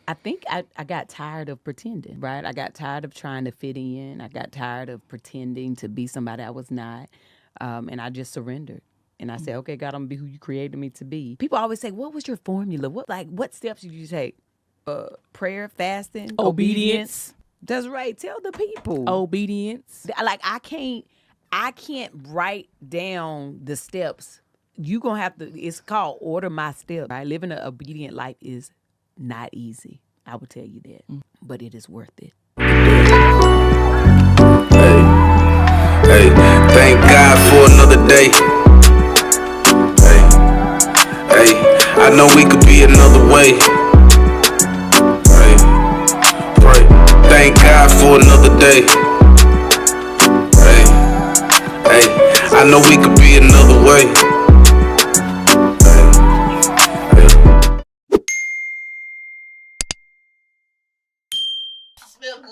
I think I got tired of pretending, right? I got tired of trying to fit in. I got tired of pretending to be somebody I was not. And I just surrendered. And I said, okay, God, I'm going to be who you created me to be. People always say, what was your formula? What steps did you take? Prayer, fasting, obedience. That's right. Tell the people. Obedience. Like I can't write down the steps. You gonna have to. It's called order my steps. Right? Living an obedient life is not easy. I will tell you that, but it is worth it. Hey, thank God for another day. Hey, I know we could be another way. Hey, pray. Thank God for another day. Hey, I know we could be another way.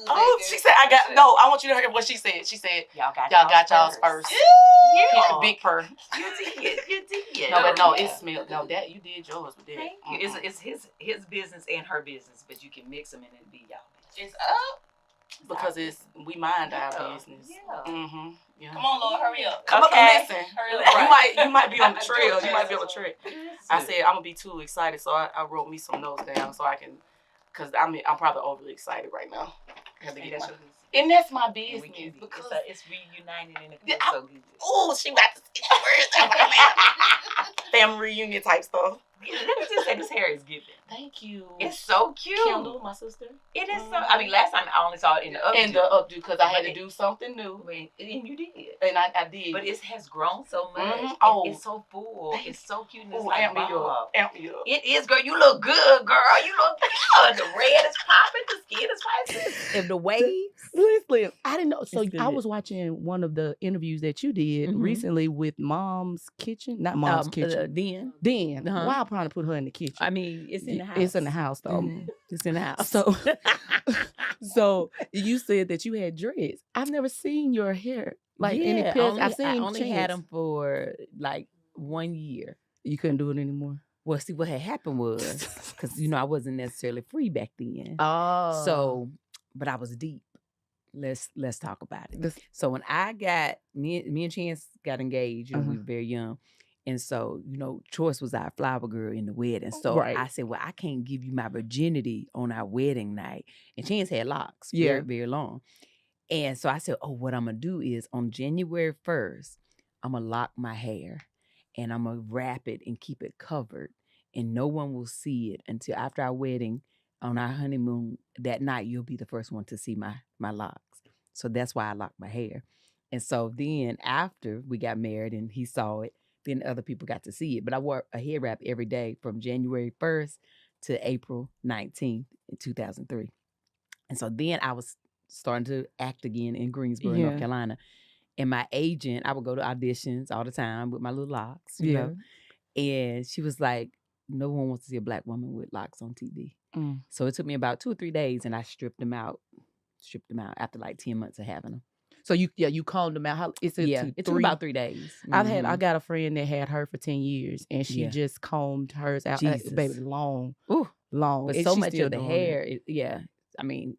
Oh, she said, I want you to hear what she said. She said, y'all got y'all's first. Yeah. Big purr. You did. No, it smelled. No, that you did yours with that. Thank you. It's his business and her business, but you can mix them and it'll be y'all business. It's up. Because we mind our business. Yeah. Mm-hmm. Yeah. Come on, Lord, hurry up. Come Okay. on, listen. Hurry up. You might be on the trail. You might be on the trail. I said I'm gonna be too excited, so I wrote me some notes down so I can, cause I'm probably overly excited right now. I have to get and that's my business because it's reunited and it feels so good. Oh, she got to say the words. Family reunion type stuff. Let me just say, this hair is giving. Thank you. It's so cute. Kendall, my sister. It is so. I mean, last time I only saw it in the updo. In the updo because I had to do something new. And you did. And I did. But it has grown so much. Mm-hmm. Oh. It's so full. It's so cute. And it's amp me up. It is, girl. You look good, girl. You look good. The red is popping. The skin is spicy. If the waves. Listen, I didn't know. So I good. was watching one of the interviews that you did recently with Mom's Kitchen. Not Mom's Kitchen. Den. Why I'm trying to put her in the kitchen? I mean, it's in the house. It's in the house, though. Mm-hmm. It's in the house. So you said that you had dreads. I've never seen your hair like any pictures. I only had them for like 1 year. You couldn't do it anymore. Well, see, what had happened was because I wasn't necessarily free back then. Oh, so but I was deep. Let's talk about it. So when I got me and Chance got engaged, we were very young. And so, Choice was our flower girl in the wedding. So I said, well, I can't give you my virginity on our wedding night. And Chance had locks, very, very long. And so I said, oh, what I'm going to do is on January 1st, I'm going to lock my hair and I'm going to wrap it and keep it covered. And no one will see it until after our wedding on our honeymoon that night, you'll be the first one to see my locks. So that's why I locked my hair. And so then after we got married and he saw it, then other people got to see it. But I wore a hair wrap every day from January 1st to April 19th in 2003. And so then I was starting to act again in Greensboro, North Carolina. And my agent, I would go to auditions all the time with my little locks, you know. And she was like, no one wants to see a Black woman with locks on TV. So it took me about 2 or 3 days and I stripped them out after like 10 months of having them. So you combed them out. How it took about 3 days. I got a friend that had her for 10 years and she just combed hers out. Baby, long. Ooh, long. But so much of the hair, I mean,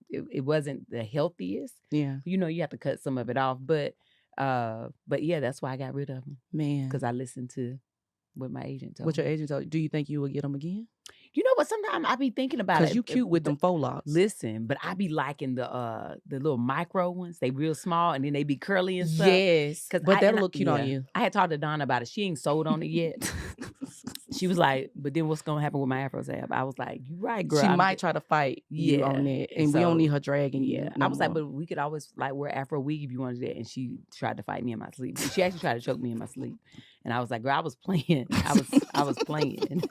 it wasn't the healthiest. Yeah. You have to cut some of it off. But yeah, that's why I got rid of them. Man. Because I listened to what my agent told me. What your agent told you. Do you think you will get them again? You know what? Sometimes I be thinking about it. Because you cute with them faux locks. Listen, but I be liking the little micro ones. They real small and then they be curly and stuff. Yes. But that'll look cute on you. I had talked to Donna about it. She ain't sold on it yet. She was like, but then what's gonna happen with my Afro Zab? I was like, you right, girl. She might try to fight you on that. And we don't need her dragging you. I was like, but we could always like wear Afro wig if you wanted that. And she tried to fight me in my sleep. She actually tried to choke me in my sleep. And I was like, girl, I was playing. I was playing.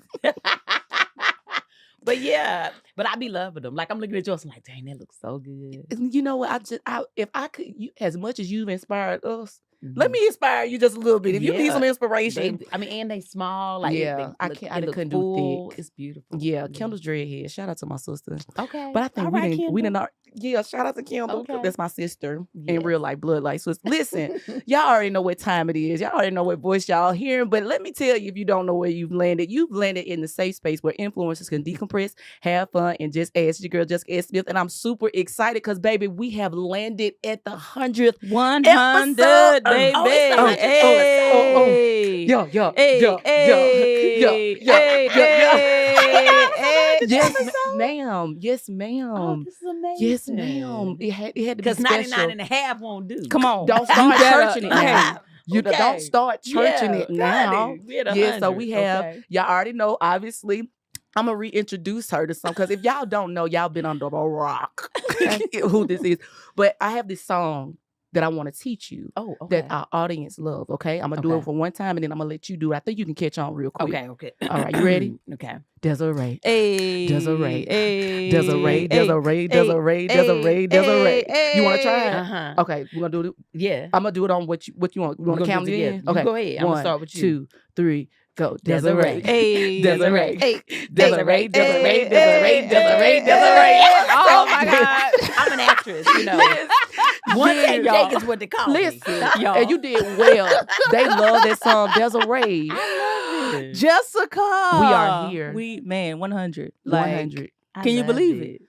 But yeah, but I be loving them. Like I'm looking at yours, I'm like, dang, that looks so good. You know what? If I could, as much as you've inspired us, let me inspire you just a little bit. If you need some inspiration, and they small. Like I couldn't do thick. It's beautiful. Yeah, Kendall's dreadhead. Shout out to my sister. Okay, but I think we didn't. Yeah, shout out to Kendall. Okay. That's my sister Yes. in real life, blood like sister. Listen, y'all already know what time it is. Y'all already know what voice y'all hearing. But let me tell you, if you don't know where you've landed in the safe space where influencers can decompress, have fun, and just ask your girl, Jessica S. Smith. And I'm super excited because, baby, we have landed at the 100th 100, episode. baby. Oh, it's the 100th Hey. Yeah. Yes, ma'am. Yes, ma'am. Oh, this is amazing. Yes, ma'am. It had to be Because special. 99 and a half won't do. Come on. Don't start better- churching it now. You Okay. don't start churching it now. Yeah, So we have, y'all already know, obviously, I'm going to reintroduce her to some, because if y'all don't know, y'all been under a rock who this is. But I have this song that I want to teach you that our audience love, okay? I'm going to do it for one time, and then I'm going to let you do it. I think you can catch on real quick. Okay. All right, you ready? Okay. Desiree. Hey. Desiree. Hey. Desiree. Desiree. Desiree. Desiree. Desiree. You want to try it? Uh-huh. Okay, we're going to do it. Yeah. I'm going to do it on what you want. You want to count it in? Okay. Go ahead. I'm going to start with you. 1, 2, 3, go. Desiree. Hey. Desiree. Hey. Desiree. Desiree. Desiree. Desiree. Oh my God. I'm an actress, you know. One take y'all. is what they call Listen, me. Y'all. and you did well. They love that song, Desiree. Jessica. We are here. 100. Like, 100. can you believe it?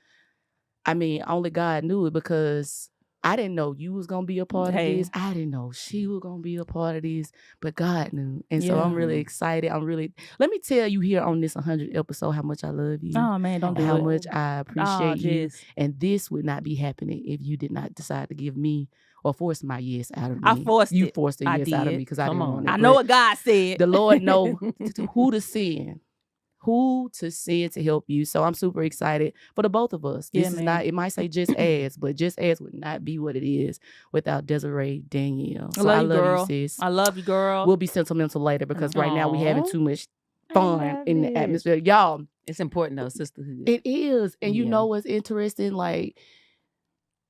I mean, only God knew it, because I didn't know you was going to be a part of this. I didn't know she was going to be a part of this, but God knew. And so I'm really excited. Let me tell you here on this 100th episode how much I love you. Oh, man, don't do how it. much I appreciate you. Jess. And this would not be happening if you did not decide to give me or force my yes out of me. I forced you it. forced a I yes out of did. me because I didn't want it. I know what God said. The Lord know who to send. Who to send to help you. So I'm super excited for the both of us. This is not, it might say just as, but just as would not be what it is without Desiree Danielle. So I love you, sis. I love you, girl. We'll be sentimental later because right now we having too much fun in the atmosphere. Y'all. It's important though, sisterhood. It is. And you know what's interesting? Like,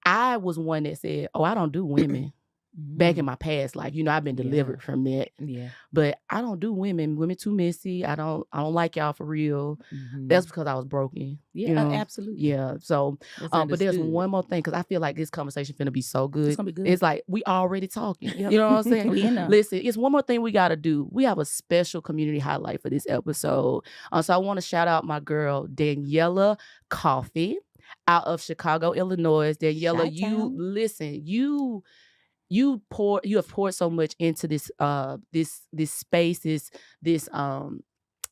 I was one that said, I don't do women. Back in my past life, I've been delivered from that. Yeah. But I don't do women. Women too messy. I don't like y'all for real. That's because I was broken. Yeah, absolutely. Yeah. So, but there's one more thing, because I feel like this conversation finna be so good. It's gonna be good. It's like we already talking. You know what I'm saying? We in there. Listen, it's one more thing we gotta do. We have a special community highlight for this episode. So I want to shout out my girl Daniela Coffee out of Chicago, Illinois. Daniela, you have poured so much into this this space, this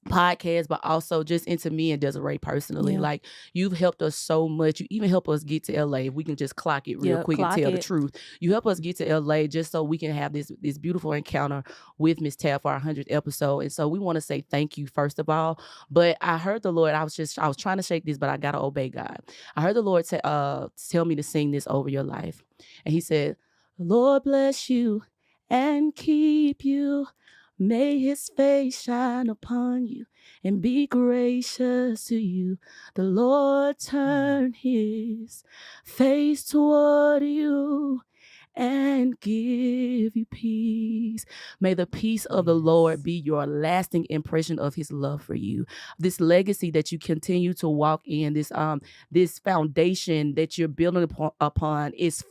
podcast, but also just into me and Desiree personally. Yeah. Like, you've helped us so much. You even help us get to LA. If we can just clock it real quick and tell the truth. You help us get to LA just so we can have this beautiful encounter with Miss Tab for our 100th episode. And so we want to say thank you first of all. But I heard the Lord, I was trying to shake this, but I gotta obey God. I heard the Lord tell me to sing this over your life. And he said, "The Lord bless you and keep you. May his face shine upon you and be gracious to you. The Lord turn his face toward you and give you peace. May the peace of the Lord be your lasting impression of his love for you. This legacy that you continue to walk in, this foundation that you're building upon is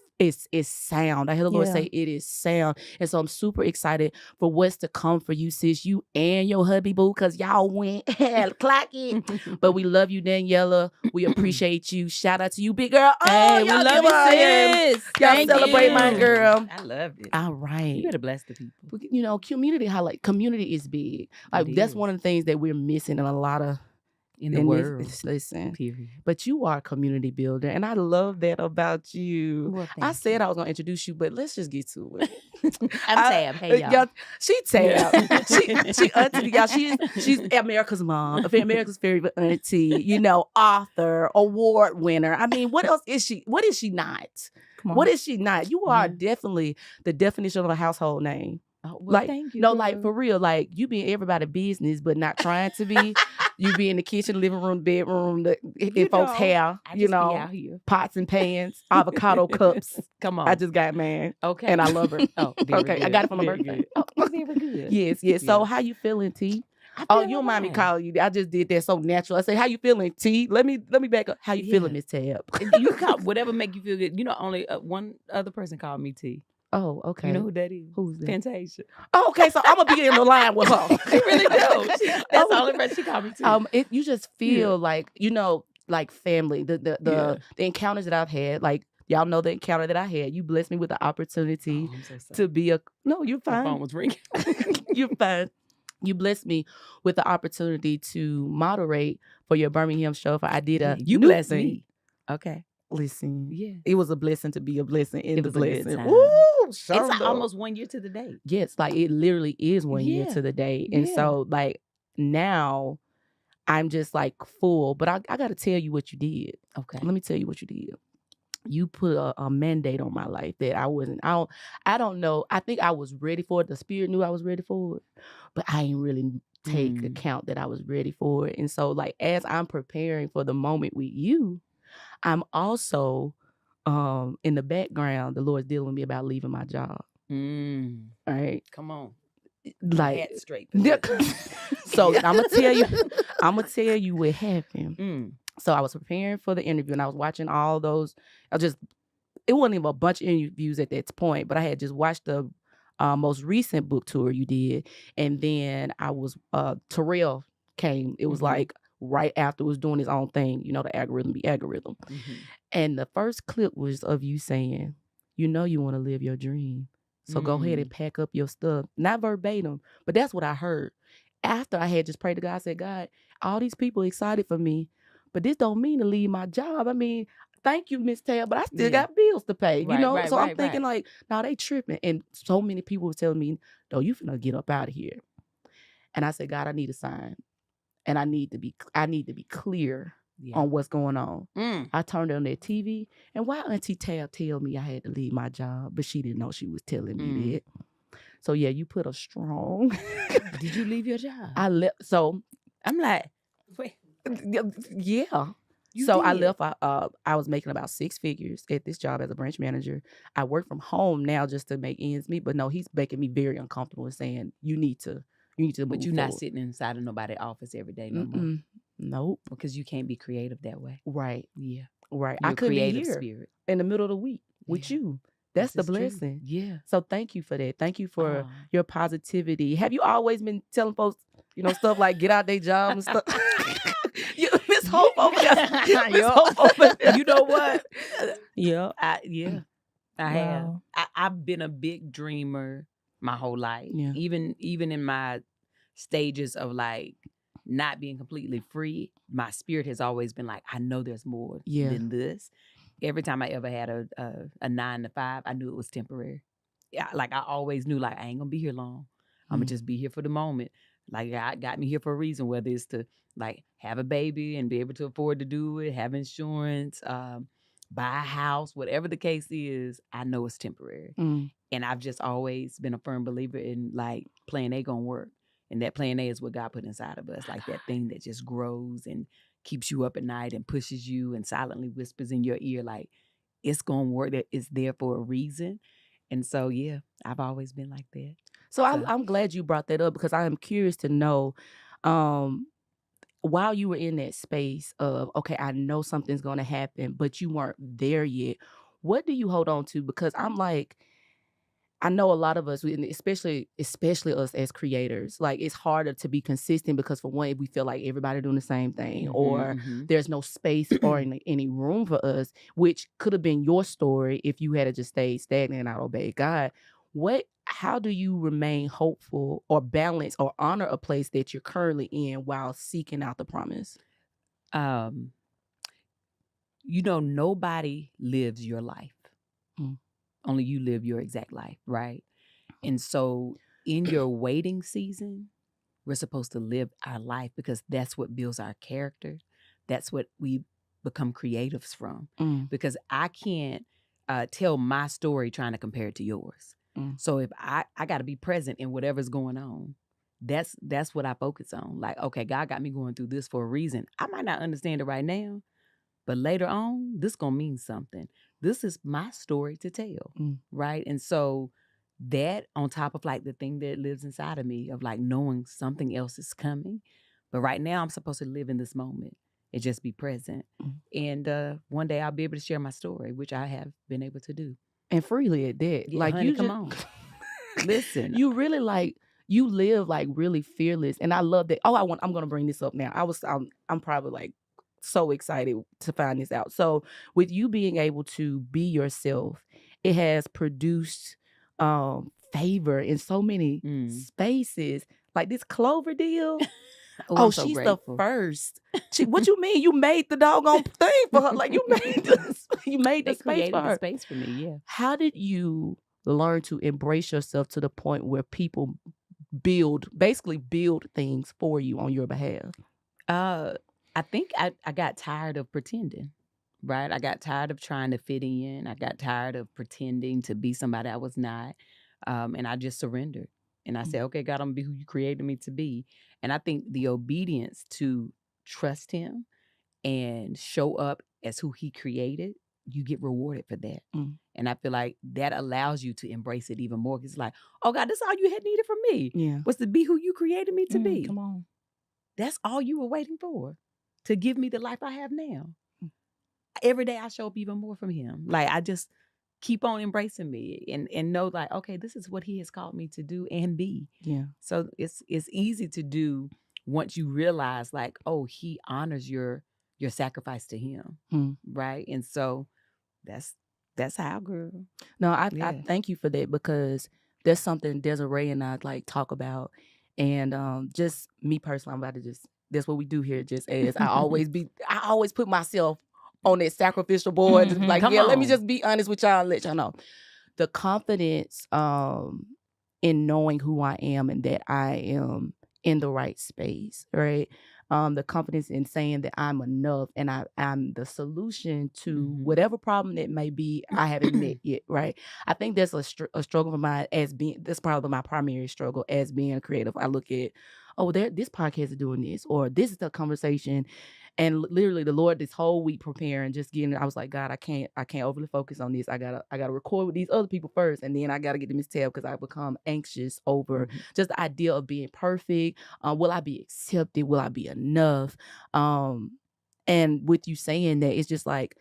sound. I hear the Lord say it is sound. And so I'm super excited for what's to come for you, sis. You and your hubby boo, because y'all went clock it. But we love you, Daniela. We appreciate you. Shout out to you, big girl. Hey, we love you, sis. Y'all celebrate my girl. I loved it. All right. You better bless the people. Community highlight. Community is big. Like, that's one of the things that we're missing in a lot of in the world. Listen, period. But you are a community builder, and I love that about you. Well, I said I was gonna introduce you, but let's just get to it. I'm Tab. Hey y'all. She Tab. she auntie. Y'all. She's America's mom, America's favorite auntie. Author, award winner. I mean, what else is she? What is she not? What is she not? You are definitely the definition of a household name. Oh, well, thank you. Like for real, like you be in everybody's business, but not trying to be. You be in the kitchen, living room, bedroom, in folks' hair, be out here. Pots and pans, avocado cups. Come on. I just got mine. Okay. And I love her. Oh, okay. good. I got it for my birthday. Good. Oh, very good. Yes. So how you feeling, T? Oh, you don't mind me calling you. I just did that so natural. I say, how you feeling, T? Let me back up. How you feeling, Miss Tab? You call whatever make you feel good. You know, only one other person called me T. Oh, okay. You know who that is? Who's that? Fantasia. Oh, okay. So I'm gonna be in the line with her. She really do. That's the only person she called me T. You just feel like, you know, like family. The encounters that I've had, like y'all know the encounter that I had. You blessed me with the opportunity to be a. No, you're fine. My phone was ringing. You're fine. You blessed me with the opportunity to moderate for your Birmingham show. I did a you blessed me. Okay. Listen, yeah, it was a blessing to be a blessing in the blessing. It's almost 1 year to the day. Yes, like it literally is 1 year to the day. And so like now I'm just like full, but I got to tell you what you did. Okay. Let me tell you what you did. You put a mandate on my life that I don't know. I think I was ready for it. The spirit knew I was ready for it, but I ain't really take account that I was ready for it. And so like, as I'm preparing for the moment with you, I'm also, in the background, the Lord's dealing with me about leaving my job. All right. Come on. Like straight. So I'm gonna tell you what happened. So I was preparing for the interview and I was watching all those. It wasn't even a bunch of interviews at that point, but I had just watched the most recent book tour you did. And then I was, Terrell came. It was like right after it was doing his own thing, you know, the algorithm be algorithm. And the first clip was of you saying, you know, you want to live your dream. So go ahead and pack up your stuff. Not verbatim, but that's what I heard. After I had just prayed to God, I said, God, all these people excited for me, but this don't mean to leave my job. I mean, thank you, Miss Tab, but I still got bills to pay, you know? So I'm thinking like, no, they tripping. And so many people were telling me, no, you finna get up out of here. And I said, God, I need a sign. And I need to be clear on what's going on. I turned on that TV, and why Auntie Tab tell me I had to leave my job, but she didn't know she was telling me that. So yeah, you put a strong. Did you leave your job? I left. So I'm like, wait. Yeah. So I left. I was making about 6 figures at this job as a branch manager. I work from home now just to make ends meet. But no, he's making me very uncomfortable and saying you need to. But you're not sitting inside of nobody's office every day no more. Nope. Because you can't be creative that way. Right. Yeah. Right. You're I could be here spirit in the middle of the week with you. That's the blessing. True. Yeah. So thank you for that. Thank you for your positivity. Have you always been telling folks, you know, stuff like get out their job and stuff? Miss Hope over there. Miss Hope over there. You know what? Yeah. I have. I've been a big dreamer my whole life. Yeah. Even in my stages of like not being completely free, my spirit has always been like, I know there's more than this. Every time I ever had a 9 to 5, I knew it was temporary. Yeah, like I always knew like I ain't gonna be here long. I'm gonna just be here for the moment. Like God got me here for a reason, whether it's to like have a baby and be able to afford to do it, have insurance, buy a house, whatever the case is, I know it's temporary. And I've just always been a firm believer in like plan A gonna work. And that plan A is what God put inside of us, like that thing that just grows and keeps you up at night and pushes you and silently whispers in your ear, like, it's gonna work, that it's there for a reason. And so, yeah, I've always been like that. So I'm glad you brought that up because I am curious to know, while you were in that space of, okay, I know something's gonna happen, but you weren't there yet. What do you hold on to? Because I'm like, I know a lot of us, especially us as creators, like it's harder to be consistent because for one, we feel like everybody doing the same thing or there's no space or any room for us, which could have been your story if you had just stayed stagnant and not obeyed God. How do you remain hopeful or balance or honor a place that you're currently in while seeking out the promise? You know, nobody lives your life. Only you live your exact life, right? And so in your waiting season, we're supposed to live our life because that's what builds our character. That's what we become creatives from. Because I can't tell my story trying to compare it to yours. So if I got to be present in whatever's going on, that's what I focus on. Like, okay, God got me going through this for a reason. I might not understand it right now, but later on, this gonna mean something. This is my story to tell, right? And so that on top of like the thing that lives inside of me of like knowing something else is coming. But right now I'm supposed to live in this moment and just be present. And one day I'll be able to share my story, which I have been able to do. And freely at that. Yeah, like honey, you come just on. Listen. You really like you live like really fearless. And I love that. I'm gonna bring this up now. I'm probably like so excited to find this out. So with you being able to be yourself, it has produced favor in so many spaces. Like this Clover deal. I'm so she's grateful. the first. What you mean? You made the doggone thing for her? Like you made the space for her. The space for me. Yeah. How did you learn to embrace yourself to the point where people basically build things for you on your behalf? I think I got tired of pretending. Right? I got tired of trying to fit in. I got tired of pretending to be somebody I was not. And I just surrendered. And I said, okay, God, I'm going to be who you created me to be. And I think the obedience to trust him and show up as who he created, you get rewarded for that. And I feel like that allows you to embrace it even more. It's like, oh God, that's all you had needed from me. Yeah. Was to be who you created me to be. Come on. That's all you were waiting for. To give me the life I have now. Every day I show up even more from him. Like I just keep on embracing me and know like, okay, this is what he has called me to do and be. Yeah. So it's easy to do once you realize like, oh, he honors your sacrifice to him. Right. And so that's how, girl. No, I thank you for that because that's something Desiree and I like talk about. And just me personally, I'm about to that's what we do here. Just as I always put myself on that sacrificial board. Just like, let me just be honest with y'all and let y'all know. The confidence in knowing who I am and that I am in the right space, right? The confidence in saying that I'm enough and I'm the solution to whatever problem that may be I haven't met yet, right? I think that's a struggle for mine that's probably my primary struggle as being creative. I look at, this podcast is doing this, or this is the conversation. And literally the Lord this whole week preparing, just getting, I was like, God, I can't overly focus on this. I gotta record with these other people first. And then I gotta get to Miss Tab because I become anxious over just the idea of being perfect. Will I be accepted? Will I be enough? And with you saying that, it's just like,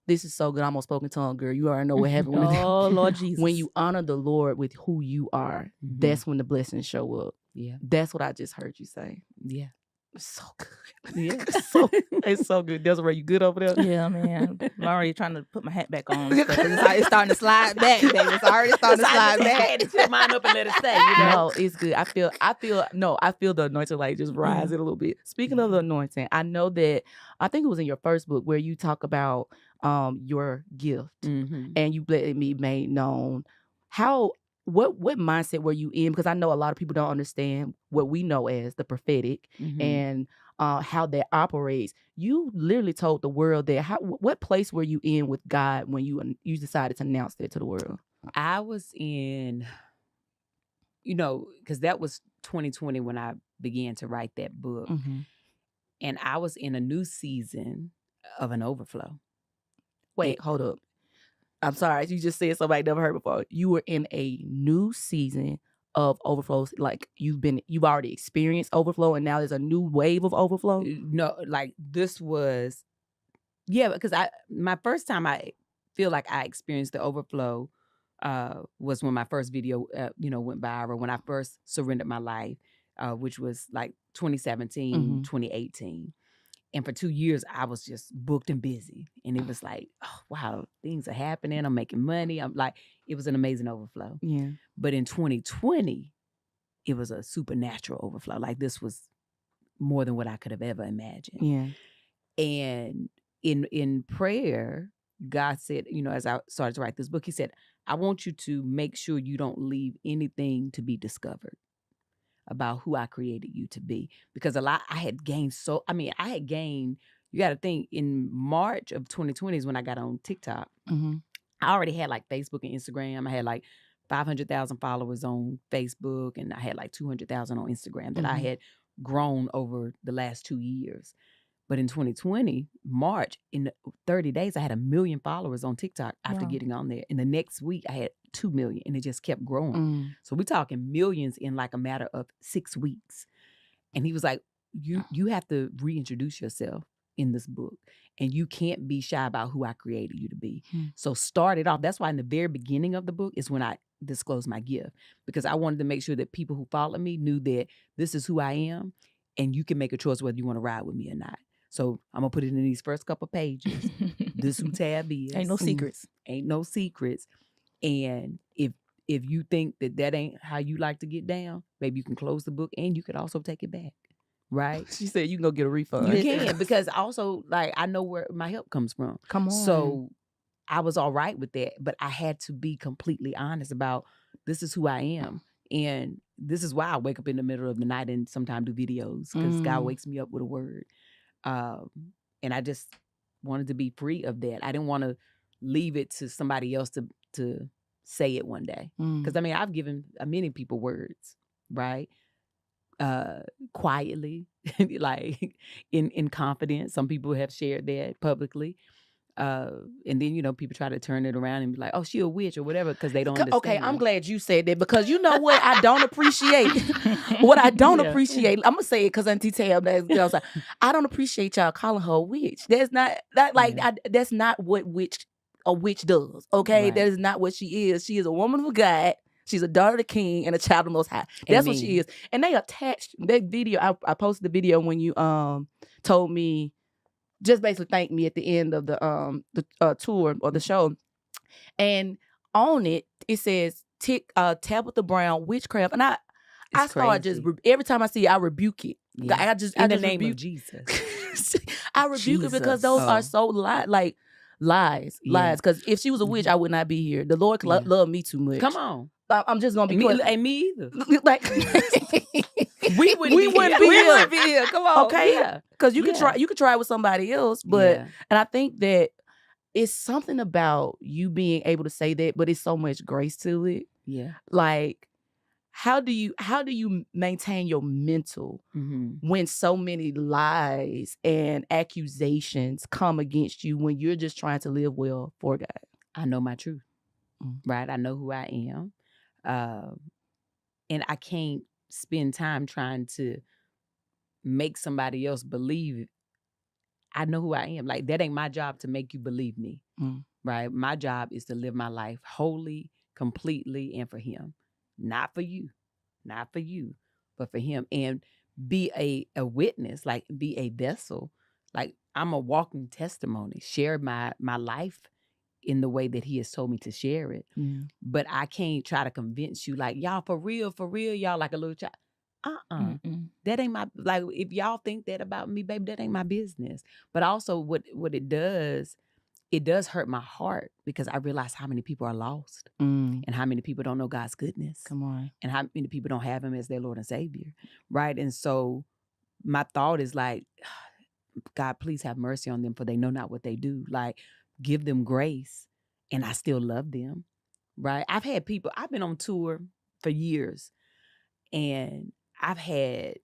this is so good. I'm almost spoken tongue, girl. You already know what happened. Oh, Lord Jesus. When you honor the Lord with who you are, that's when the blessings show up. Yeah. That's what I just heard you say. Yeah. So good. Yeah. It's so good. Desiree, you good over there? Yeah, man. I'm already trying to put my hat back on. It's starting to slide back, baby. It's already starting to slide back. I had to put mine up and let it stay. You know? No, it's good. I feel the anointing like just rise it a little bit. Speaking of the anointing, I know that I think it was in your first book where you talk about your gift and you let it be made known. What mindset were you in? Because I know a lot of people don't understand what we know as the prophetic and how that operates. You literally told the world that. What place were you in with God when you decided to announce that to the world? I was in, because that was 2020 when I began to write that book. And I was in a new season of an overflow. Wait, hold up. I'm sorry. You just said somebody never heard before. You were in a new season of overflows. Like you've already experienced overflow and now there's a new wave of overflow? No, like this was, because my first time I feel like I experienced the overflow was when my first video, went viral, when I first surrendered my life, which was like 2017, 2018. And for 2 years, I was just booked and busy. And it was like, oh, wow, things are happening. I'm making money. I'm like, it was an amazing overflow. Yeah. But in 2020, it was a supernatural overflow. Like this was more than what I could have ever imagined. Yeah. And in prayer, God said, as I started to write this book, he said, I want you to make sure you don't leave anything to be discovered about who I created you to be. Because I had gained, you got to think, in March of 2020 is when I got on TikTok. I already had like Facebook and Instagram. I had like 500,000 followers on Facebook and I had like 200,000 on Instagram that I had grown over the last 2 years. But in 2020, March, in 30 days, I had 1 million followers on TikTok after Wow. getting on there. And the next week, I had 2 million, and it just kept growing. So we're talking millions in like a matter of 6 weeks. And he was like, you have to reintroduce yourself in this book. And you can't be shy about who I created you to be. So start it off. That's why in the very beginning of the book is when I disclosed my gift. Because I wanted to make sure that people who followed me knew that this is who I am. And you can make a choice whether you want to ride with me or not. So I'm going to put it in these first couple pages. This who Tab is. Ain't no secrets. Ain't no secrets. And if you think that ain't how you like to get down, maybe you can close the book and you could also take it back. Right? She said you can go get a refund. You can, because also, like, I know where my help comes from. Come on. So I was all right with that, but I had to be completely honest about this is who I am. And this is why I wake up in the middle of the night and sometimes do videos, because God wakes me up with a word. And I just wanted to be free of that. I didn't want to leave it to somebody else to say it one day. Because, I mean, I've given many people words, right? Quietly, like in confidence. Some people have shared that publicly. And then, you know, people try to turn it around and be like, oh, she a witch or whatever, because they don't understand. Okay, I'm glad you said that, because you know what I don't appreciate? What I don't appreciate, I'm going to say it because Auntie Tab, I don't appreciate y'all calling her a witch. That's not, that's not what a witch does, okay? Right. That is not what she is. She is a woman of God. She's a daughter of the King and a child of the Most High. That's what she is. And they attached that video. I posted the video when you told me, just basically thanked me at the end of the tour or the show. And on it says Tabitha Brown witchcraft. And I start just every time I see it, I rebuke it. Yeah. I the just name rebuke of Jesus. I rebuke it because those are so lies. Because if she was a witch, I would not be here. The Lord love me too much. Come on. I'm just gonna be me either. like we wouldn't be here. Come on. Okay. Because you can try with somebody else, but and I think that it's something about you being able to say that, but it's so much grace to it. Yeah. Like, how do you maintain your mental when so many lies and accusations come against you when you're just trying to live well for God? I know my truth. Right? I know who I am. And I can't spend time trying to make somebody else believe I know who I am. Like, that ain't my job to make you believe me, right? My job is to live my life wholly, completely, and for Him. Not for you, but for Him. And be a witness, like be a vessel. Like, I'm a walking testimony. Share my life in the way that He has told me to share it. But I can't try to convince you, like, y'all, for real, y'all, like a little child. That ain't my, like, if y'all think that about me, baby, that ain't my business. But also what it does hurt my heart, because I realize how many people are lost and how many people don't know God's goodness. Come on. And how many people don't have Him as their Lord and Savior. Right? And so my thought is like, God, please have mercy on them, for they know not what they do. Like, give them grace, and I still love them, right? I've been on tour for years, and I've had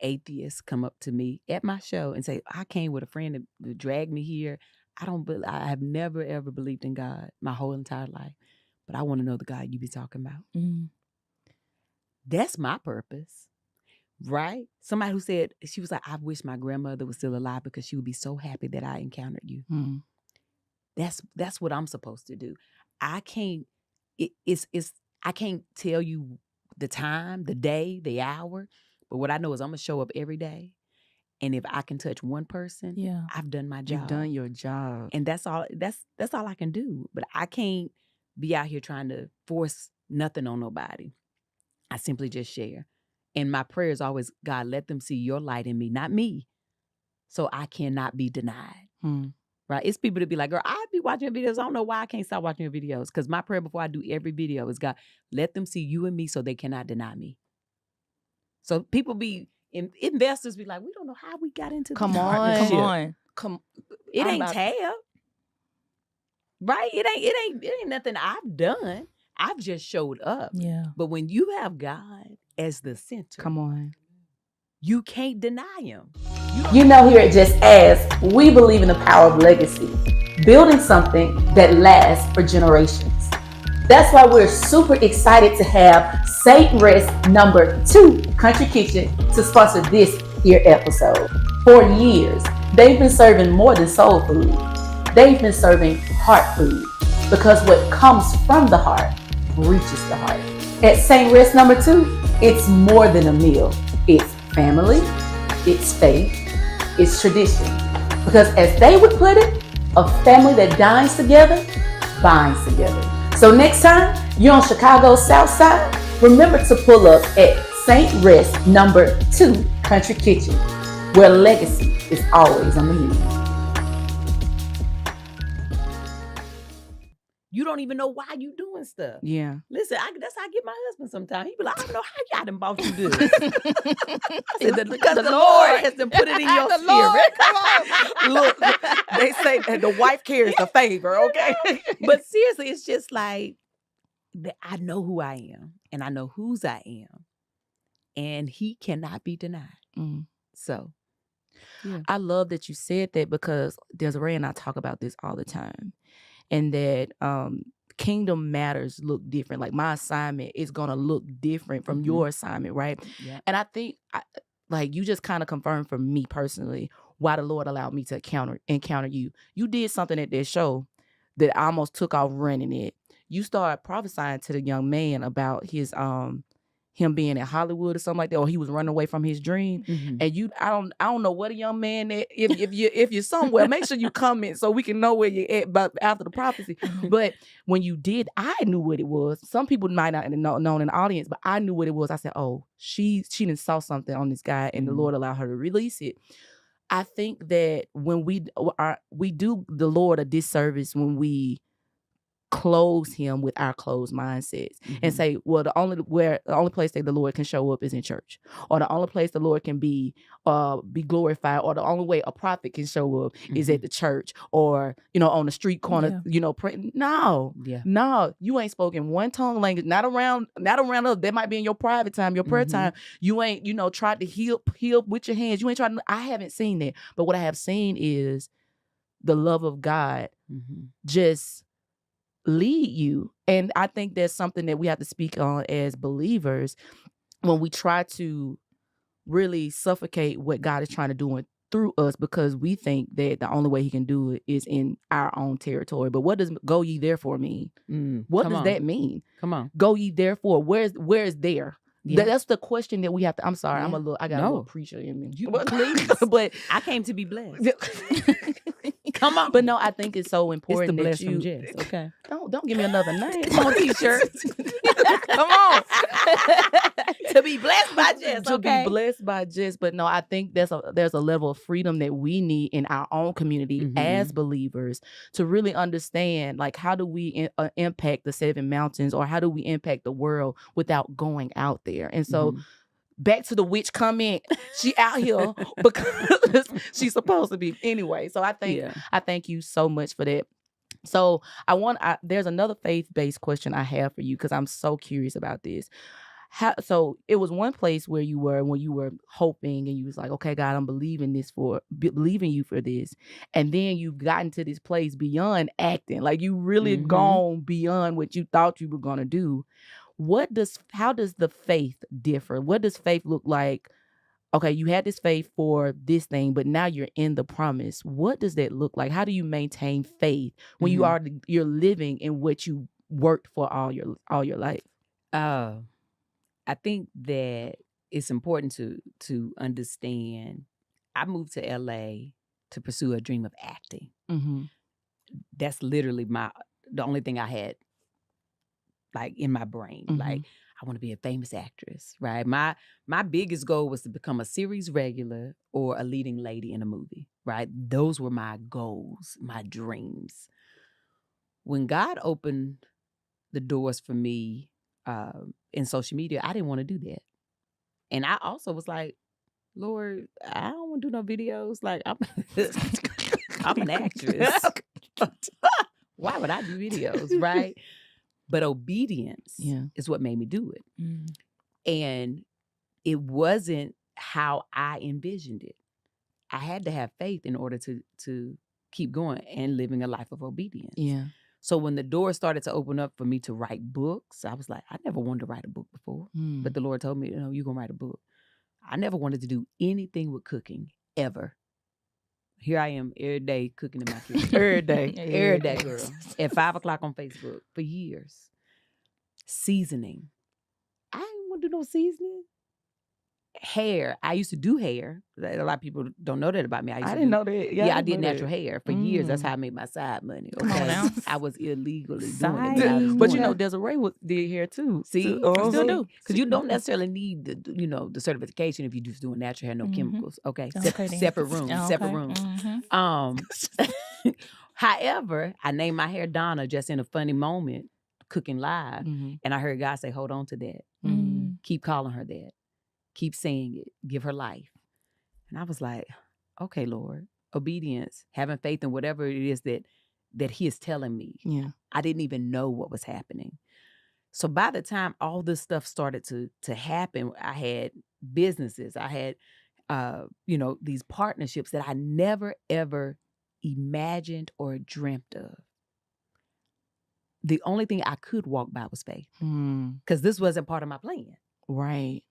atheists come up to me at my show and say, I came with a friend to drag me here. I have never, ever believed in God my whole entire life, but I want to know the God you be talking about. That's my purpose, right? Somebody who said, she was like, I wish my grandmother was still alive because she would be so happy that I encountered you. That's what I'm supposed to do. I can't I can't tell you the time, the day, the hour, but what I know is I'm gonna show up every day. And if I can touch one person, I've done my job. You've done your job. And that's all I can do. But I can't be out here trying to force nothing on nobody. I simply just share. And my prayer is always, God, let them see your light in me, not me. So I cannot be denied. Right? It's people that be like, girl, I be watching your videos. I don't know why I can't stop watching your videos. Because my prayer before I do every video is, God, let them see you and me so they cannot deny me. So people investors be like, we don't know how we got into this partnership. It ain't Tab. Right? It ain't nothing I've done. I've just showed up. Yeah. But when you have God as the center, come on, you can't deny Him. You know, here at Just Ask, we believe in the power of legacy, building something that lasts for generations. That's why we're super excited to have Saint Rest #2 Country Kitchen to sponsor this here episode. For years, they've been serving more than soul food. They've been serving heart food, because what comes from the heart reaches the heart. At Saint Rest #2, it's more than a meal. It's family, it's faith, it's tradition. Because as they would put it, a family that dines together, binds together. So next time you're on Chicago's South Side, remember to pull up at Saint Rest #2 Country Kitchen, where legacy is always on the menu. You don't even know why you doing stuff. Yeah. Listen, that's how I get my husband sometimes. He be like, I don't know how y'all done bought you this. I said, because the Lord has to put it in your spirit. Come on. Look, they say that the wife carries the favor, okay? But seriously, it's just like, I know who I am, and I know whose I am, and he cannot be denied. Mm. So, yeah. I love that you said that, because Desiree and I talk about this all the time. And that kingdom matters look different. Like, my assignment is going to look different from your assignment, right? Yeah. And I think, like, you just kind of confirmed for me personally why the Lord allowed me to encounter you. You did something at that show that I almost took off running it. You started prophesying to the young man about his him being in Hollywood or something like that, or he was running away from his dream. Mm-hmm. And I don't know what a young man that, if you're somewhere, make sure you comment so we can know where you're at after the prophecy. But when you did, I knew what it was. Some people might not have known in the audience, but I knew what it was. I said, oh, she done saw something on this guy, and the Lord allowed her to release it. I think that when we do the Lord a disservice when we close him with our closed mindsets and say, well, the only place that the Lord can show up is in church, or the only place the Lord can be glorified, or the only way a prophet can show up is at the church, or on the street corner, praying. No, you ain't spoken one tongue language, not around us. That might be in your private time, your prayer time. You ain't tried to heal with your hands. You ain't tried to, I haven't seen that, but what I have seen is the love of God just lead you. And I think that's something that we have to speak on as believers when we try to really suffocate what God is trying to do through us, because we think that the only way he can do it is in our own territory. But what does go ye therefore mean? What does that mean? Come on. Go ye therefore. Where's there? Yeah. That's the question that we have to. I'm sorry. Yeah. I got a little preacher in me. Please. But I came to be blessed. Come on. But no, I think it's so important it's the that you. From Jess. Okay. Don't give me another name. Come on, t-shirt. Come on. To be blessed by Jess. To be blessed by Jess. But no, I think there's a level of freedom that we need in our own community as believers to really understand, like, how do we impact the 7 mountains, or how do we impact the world without going out there? And so back to the witch comment, she out here because she's supposed to be anyway. So I thank you so much for that. So there's another faith-based question I have for you, because I'm so curious about this. So it was one place where you were when you were hoping, and you was like, okay, God, I'm believing you for this. And then you've gotten to this place beyond acting, like you really gone beyond what you thought you were going to do. How does the faith differ? What does faith look like? Okay, you had this faith for this thing, but now you're in the promise. What does that look like? How do you maintain faith when you're living in what you worked for all your life? I think that it's important to understand. I moved to LA to pursue a dream of acting. That's literally the only thing I had, like, in my brain. Like, I want to be a famous actress, right? My biggest goal was to become a series regular or a leading lady in a movie, right? Those were my goals, my dreams. When God opened the doors for me in social media, I didn't want to do that. And I also was like, Lord, I don't want to do no videos. Like, I'm an actress. Why would I do videos, right? But obedience is what made me do it. And it wasn't how I envisioned it. I had to have faith in order to keep going and living a life of obedience. Yeah. So when the door started to open up for me to write books, I was like, I never wanted to write a book before. But the Lord told me, you're going to write a book. I never wanted to do anything with cooking, ever. Here I am every day cooking in my kitchen. Every day. Every day, girl. At 5 o'clock on Facebook for years. Seasoning. I didn't want to do no seasoning. Hair. I used to do hair. A lot of people don't know that about me. I didn't know that. Yeah, I did natural hair for years. That's how I made my side money. Okay? Come on now. I was illegally Side. doing it. But Desiree did hair too. See, still do. Because you don't necessarily need the certification if you're just doing natural hair, no chemicals. Okay, Okay, separate rooms, separate rooms. However, I named my hair Donna just in a funny moment, cooking live, and I heard God say, "Hold on to that. Keep calling her that. Keep saying it. Give her life." And I was like, "Okay, Lord, obedience, having faith in whatever it is that He is telling me." Yeah, I didn't even know what was happening. So by the time all this stuff started to happen, I had businesses, I had these partnerships that I never ever imagined or dreamt of. The only thing I could walk by was faith, because this wasn't part of my plan. Right.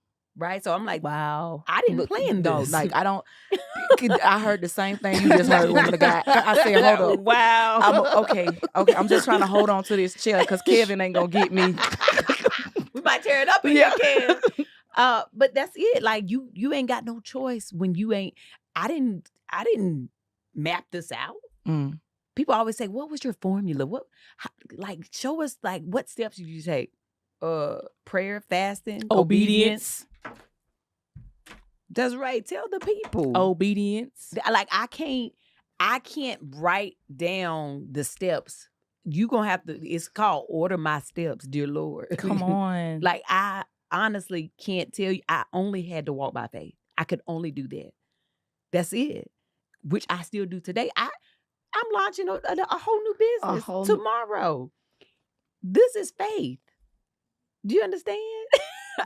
So I'm like, wow, I didn't plan this. Like, I don't. I heard the same thing you just heard, woman of God. I said, hold up. Wow. Okay. I'm just trying to hold on to this chair because Kevin ain't gonna get me. We might tear it up if you can. But that's it. Like you ain't got no choice when you ain't. I didn't map this out. People always say, "What was your formula? Show us what steps did you take? Prayer, fasting, obedience." That's right. Tell the people. Obedience. Like I can't write down the steps. You gonna have to. It's called order my steps, dear Lord. Come on. Like I honestly can't tell you. I only had to walk by faith. I could only do that. That's it. Which I still do today. I'm launching a whole new business tomorrow. This is faith. Do you understand?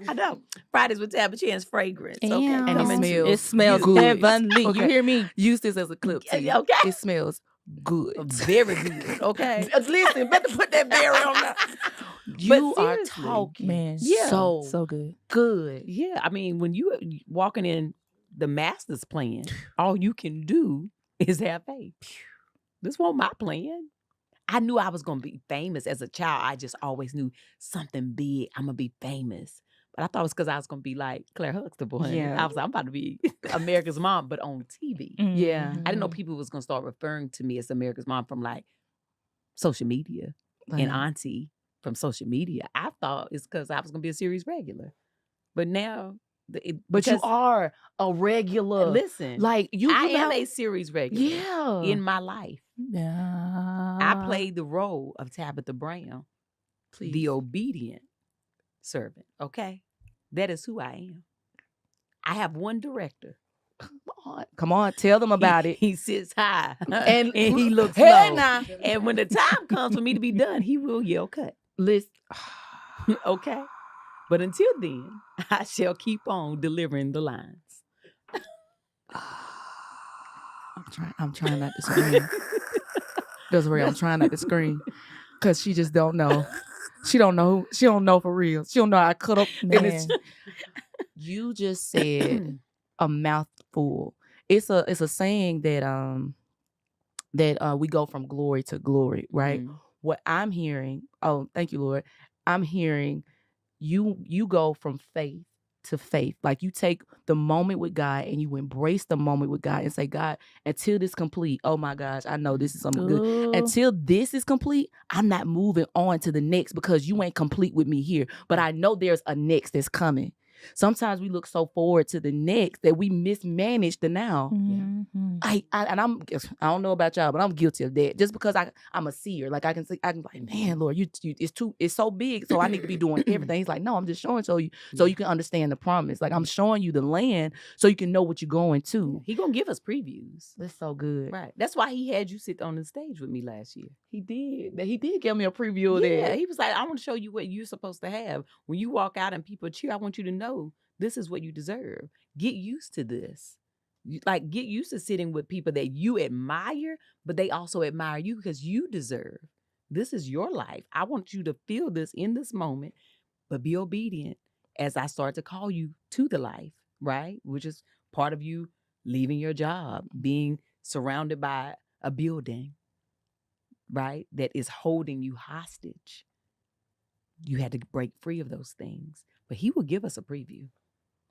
I know. Fridays with Tab Chan's fragrance. Okay. And it smells good. heavenly. Okay. You hear me? Use this as a clip too. Okay. It smells good. Very good. Okay. Listen, better put that berry on there. You are talking, man. Yeah. So good. Good. Yeah. I mean, when you walking in the master's plan, all you can do is have faith. This wasn't my plan. I knew I was going to be famous as a child. I just always knew something big. I'm going to be famous. But I thought it was because I was going to be like Claire Huxtable. Yeah. I was like, I'm about to be America's Mom, but on TV. Yeah. I didn't know people was going to start referring to me as America's Mom from social media and auntie from social media. I thought it's because I was going to be a series regular. But now... But you are a regular. Listen, I am a series regular. Yeah. In my life. Yeah. I played the role of Tabitha Brown, the obedient servant. Okay, that is who I am. I have one director. Come on, tell them about it. He sits high and he looks hey low. now. And when the time comes for me to be done, he will yell cut. Listen, okay. But until then, I shall keep on delivering the lines. I'm trying not to scream. Desiree, I'm trying not to scream. Because she just don't know. She don't know. She don't know for real. She don't know how I cut up. You just said a mouthful. It's a saying that we go from glory to glory, right? What I'm hearing, thank you, Lord. I'm hearing you go from faith to faith. Like you take the moment with God and you embrace the moment with God and say, God, until this complete, oh my gosh, I know this is something good. Until this is complete, I'm not moving on to the next because you ain't complete with me here. But I know there's a next that's coming. Sometimes we look so forward to the next that we mismanage the now. I don't know about y'all, but I'm guilty of that. Just because I'm a seer, like I can like, man, Lord, it's so big, so I need to be doing everything. He's like, no, I'm just showing you so you can understand the promise. Like I'm showing you the land so you can know what you're going to. He gonna give us previews. That's so good, right? That's why he had you sit on the stage with me last year. He did give me a preview of that. Yeah, he was like, I want to show you what you're supposed to have when you walk out and people cheer. I want you to know this is what you deserve. Get used to this. Like, get used to sitting with people that you admire, but they also admire you because you deserve. This is your life. I want you to feel this in this moment, but be obedient as I start to call you to the life, right? Which is part of you leaving your job, being surrounded by a building, right? That is holding you hostage. You had to break free of those things. But he will give us a preview.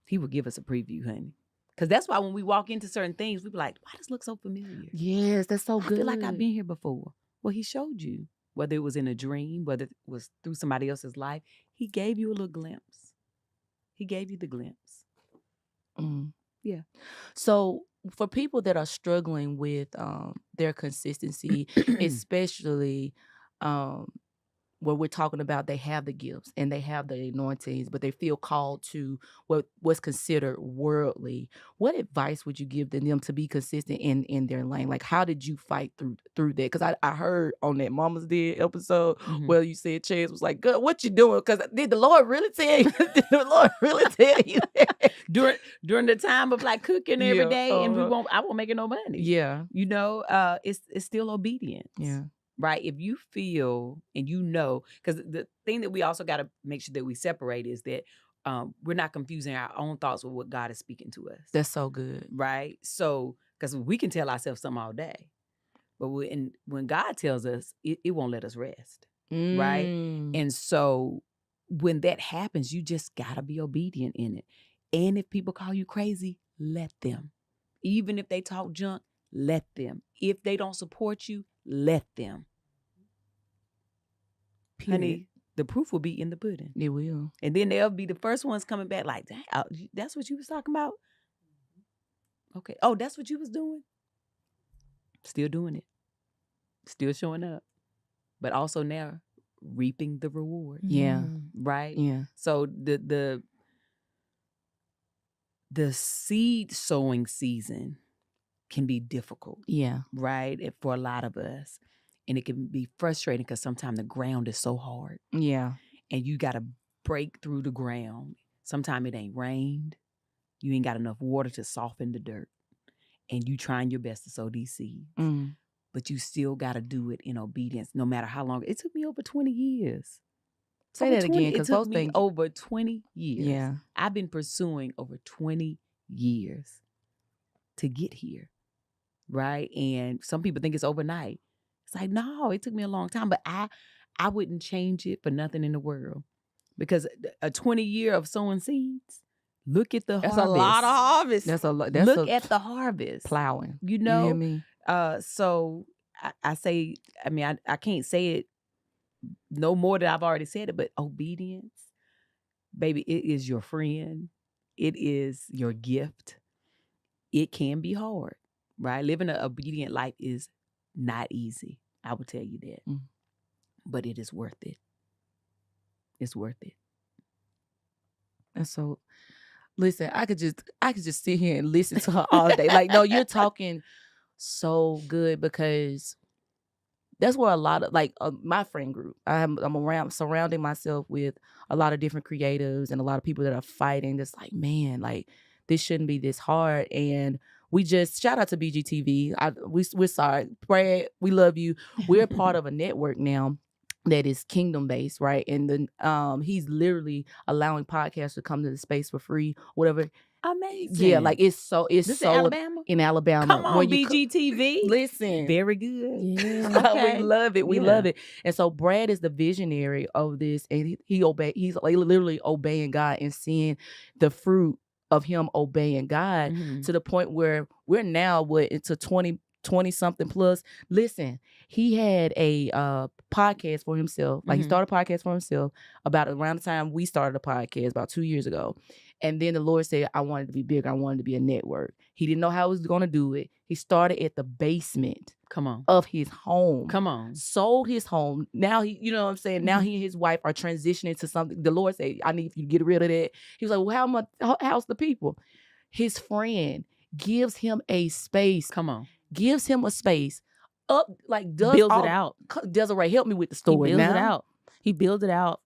He will give us a preview, honey. Because that's why when we walk into certain things, we be like, why does this look so familiar? Yes, that's so good. I feel like I've been here before. Well, he showed you, whether it was in a dream, whether it was through somebody else's life. He gave you a little glimpse. He gave you the glimpse. Yeah. So for people that are struggling with their consistency, especially where we're talking about they have the gifts and they have the anointings, but they feel called to what's considered worldly. What advice would you give them to be consistent in their lane? Like, how did you fight through that? Because I heard on that Mama's Dead episode where you said Chance was like, "Good, what you doing?" Because did the Lord really tell you? Did the Lord really tell you that? during the time of like cooking every day, and I won't make no money. Yeah, it's still obedience. Yeah. Right. If you feel and you know, because the thing that we also got to make sure that we separate is that we're not confusing our own thoughts with what God is speaking to us. That's so good. Right. So, because we can tell ourselves something all day, but when God tells us, it won't let us rest. Right. And so when that happens, you just got to be obedient in it. And if people call you crazy, let them. Even if they talk junk, let them. If they don't support you, let them. Period. Honey, the proof will be in the pudding. It will. And then they'll be the first ones coming back like, dang, that's what you was talking about? Okay. Oh, that's what you was doing? Still doing it. Still showing up. But also now reaping the reward. Yeah. Right? Yeah. So the seed sowing season can be difficult. Yeah. Right? For a lot of us. And it can be frustrating because sometimes the ground is so hard. Yeah. And you got to break through the ground. Sometimes it ain't rained. You ain't got enough water to soften the dirt. And you trying your best to sow these seeds. But you still got to do it in obedience, no matter how long. It took me over 20 years. Say that again. It took me over 20 years. Yeah. I've been pursuing over 20 years to get here. Right? And some people think it's overnight. It's like, no, it took me a long time, but I wouldn't change it for nothing in the world. Because a 20-year of sowing seeds, look at the harvest. That's a lot of harvest. That's a lot. Look at the harvest. Plowing. You know? You hear me? So I say, I can't say it no more than I've already said it, but obedience, baby, it is your friend. It is your gift. It can be hard, right? Living an obedient life is not easy. I will tell you that. But it is worth it. It's worth it. And so, listen, I could just sit here and listen to her all day. Like, no, you're talking so good because that's where a lot of my friend group. I'm around surrounding myself with a lot of different creatives and a lot of people that are fighting. That's like, man, like this shouldn't be this hard. And we just shout out to BGTV. We're sorry, Brad. We love you. We're part of a network now that is kingdom based, right? And then he's literally allowing podcasts to come to the space for free, whatever. Amazing. Yeah, like it's so this in Alabama? In Alabama. Come on, BGTV. Listen. Very good. Yeah. Okay. We love it. We love it. And so Brad is the visionary of this, and he's literally obeying God and seeing the fruit of him obeying God to the point where we're now into 20 something plus. Listen, he had a podcast for himself. Like he started a podcast for himself about around the time we started a podcast about 2 years ago. And then the Lord said, I wanted to be bigger. I wanted to be a network. He didn't know how he was going to do it. He started at the basement of his home. Come on. Sold his home. Now he, you know what I'm saying? Now he and his wife are transitioning to something. The Lord said, I need you to get rid of that. He was like, well, how's the people? His friend gives him a space. Come on. Gives him a space. Builds it out. Desiree, help me with the story. He builds it out. He builds it out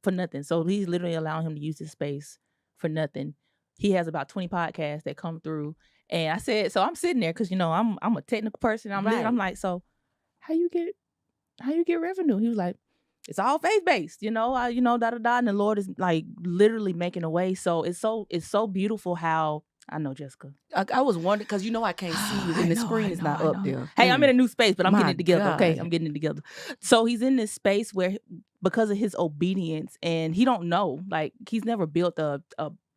for nothing. So he's literally allowing him to use his space for nothing. He has about 20 podcasts that come through, And I said, so I'm sitting there because, I'm a technical person. I'm like, so how you get revenue? He was like, it's all faith-based, da-da-da. And the Lord is like literally making a way. So it's so beautiful how, I know, Jessica. I was wondering because I can't see you and the screen is not up there. Hey, I'm in a new space, but I'm getting it together. God. Okay, I'm getting it together. So he's in this space where, because of his obedience, and he don't know, like he's never built a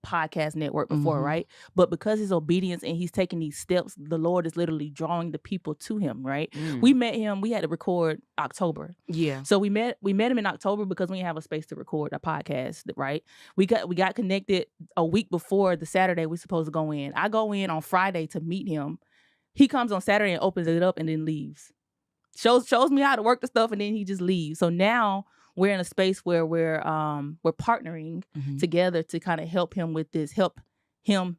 podcast network before, right? But because his obedience and he's taking these steps, the Lord is literally drawing the people to him, right? We met him. We had to record October. Yeah. So we met him in October because we didn't have a space to record a podcast, right? We got connected a week before the Saturday we're supposed to go in. I go in on Friday to meet him. He comes on Saturday and opens it up and then leaves. Shows me how to work the stuff and then he just leaves. So now we're in a space where we're partnering together to kind of help him with this, help him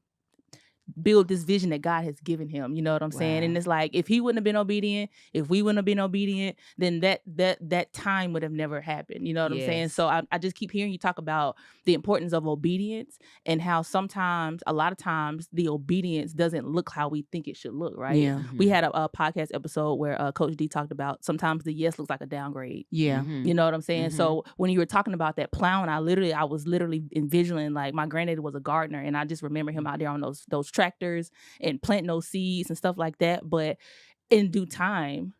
build this vision that God has given him. You know what I'm saying? And it's like, if he wouldn't have been obedient, if we wouldn't have been obedient, then that time would have never happened. You know what I'm saying? So I just keep hearing you talk about the importance of obedience and how a lot of times, the obedience doesn't look how we think it should look, right? Yeah. We had a podcast episode where Coach D talked about sometimes the yes looks like a downgrade. Yeah. You know what I'm saying? So when you were talking about that plowing, I was literally envisioning, like, my granddaddy was a gardener, and I just remember him out there on those tractors and planting those seeds and stuff like that. But in due time,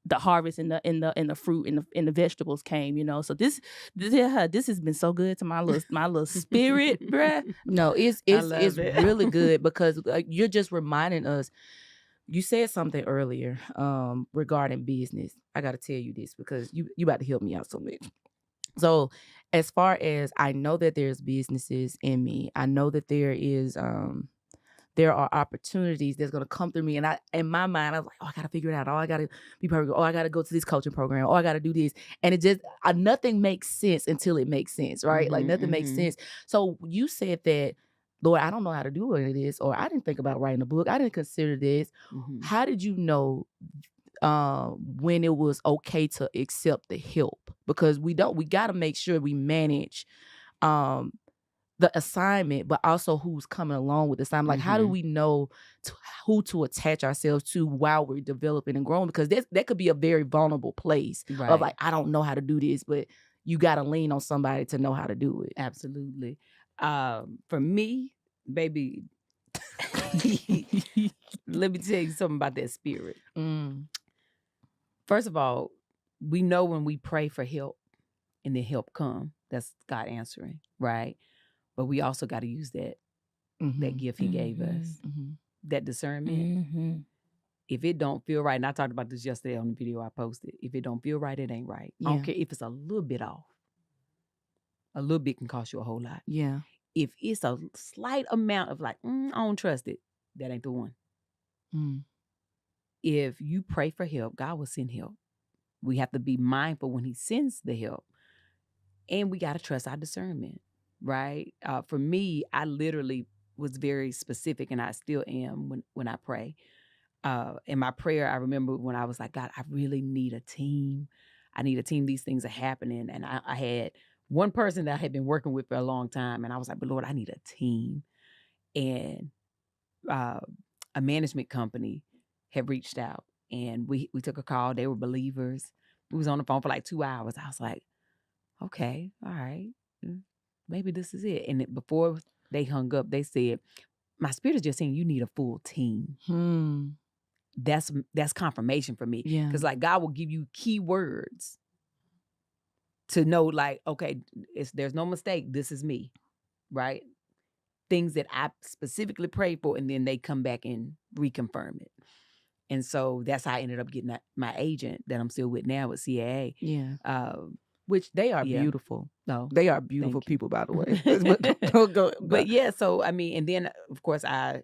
the harvest and the fruit and the vegetables came, So this has been so good to my little spirit, bruh. No, it's really good because you're just reminding us. You said something earlier regarding business. I got to tell you this because you about to help me out so much. So as far as I know that there's businesses in me, I know that there are opportunities that's going to come through me. And in my mind, I was like, I got to figure it out. I got to be perfect. I got to go to this coaching program. I got to do this. And it just, nothing makes sense until it makes sense, right? Like nothing makes sense. So you said that, Lord, I don't know how to do any of this, or I didn't think about writing a book. I didn't consider this. How did you know when it was okay to accept the help? Because we got to make sure we manage the assignment, but also who's coming along with the assignment. Like, how do we know who to attach ourselves to while we're developing and growing? Because that could be a very vulnerable place of like, I don't know how to do this, but you got to lean on somebody to know how to do it. Absolutely. For me, baby, let me tell you something about that spirit. First of all, we know when we pray for help and then help come, that's God answering, right? But we also got to use that gift he gave us, that discernment. If it don't feel right, and I talked about this yesterday on the video I posted, if it don't feel right, it ain't right. I don't care if it's a little bit off. A little bit can cost you a whole lot. Yeah. If it's a slight amount of like, I don't trust it, that ain't the one. If you pray for help, God will send help. We have to be mindful when he sends the help. And we got to trust our discernment, right? For me, I literally was very specific, and I still am when I pray. In my prayer, I remember when I was like, God, I really need a team. I need a team. These things are happening. And I had one person that I had been working with for a long time, and I was like, but Lord, I need a team. And a management company had reached out, and we took a call. They were believers. We was on the phone for like 2 hours. I was like, okay, all right, maybe this is it. And before they hung up, they said, my spirit is just saying you need a full team. That's confirmation for me. Because like God will give you key words to know, like, okay, there's no mistake. This is me, right? Things that I specifically prayed for, and then they come back and reconfirm it. And so that's how I ended up getting my agent that I'm still with now with CAA. Yeah. Which they are beautiful. No, they are beautiful people, by the way. But yeah, so I mean, and then of course I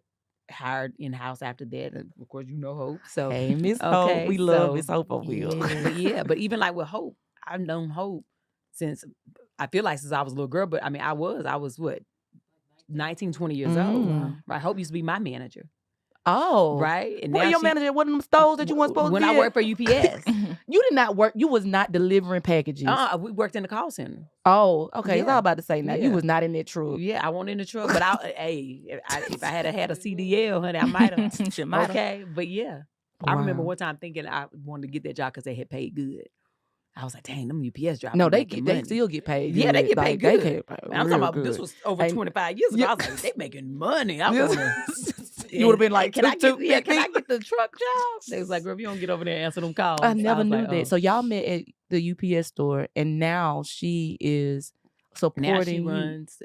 hired in-house after that. And of course, Hope. So hey, Miss Hope, we love Miss Hope over here. But even like with Hope, I've known Hope since I was a little girl. But I mean, I was what, 19, 20 years old. Right? Hope used to be my manager. Oh, right. And your manager at one of them stores that you weren't supposed to be? When I worked for UPS. You did not work. You was not delivering packages. We worked in the call center. Oh, okay. Yeah. I was about to say now. Yeah. You was not in that truck. Yeah, I wasn't in the truck, but if I had a CDL, honey, I might have. Okay, but yeah. I remember one time thinking I wanted to get that job because they had paid good. I was like, dang, them UPS drivers. No, they still get paid good. Yeah, they get paid good. They get paid I'm talking about good. this was over 25 years ago. I was like, they making money. You would have been like, can I get the truck job? They was like, girl, if you don't get over there and answer them calls. I never knew like, that. Oh. So y'all met at the UPS store, and now she is supporting. Now she runs.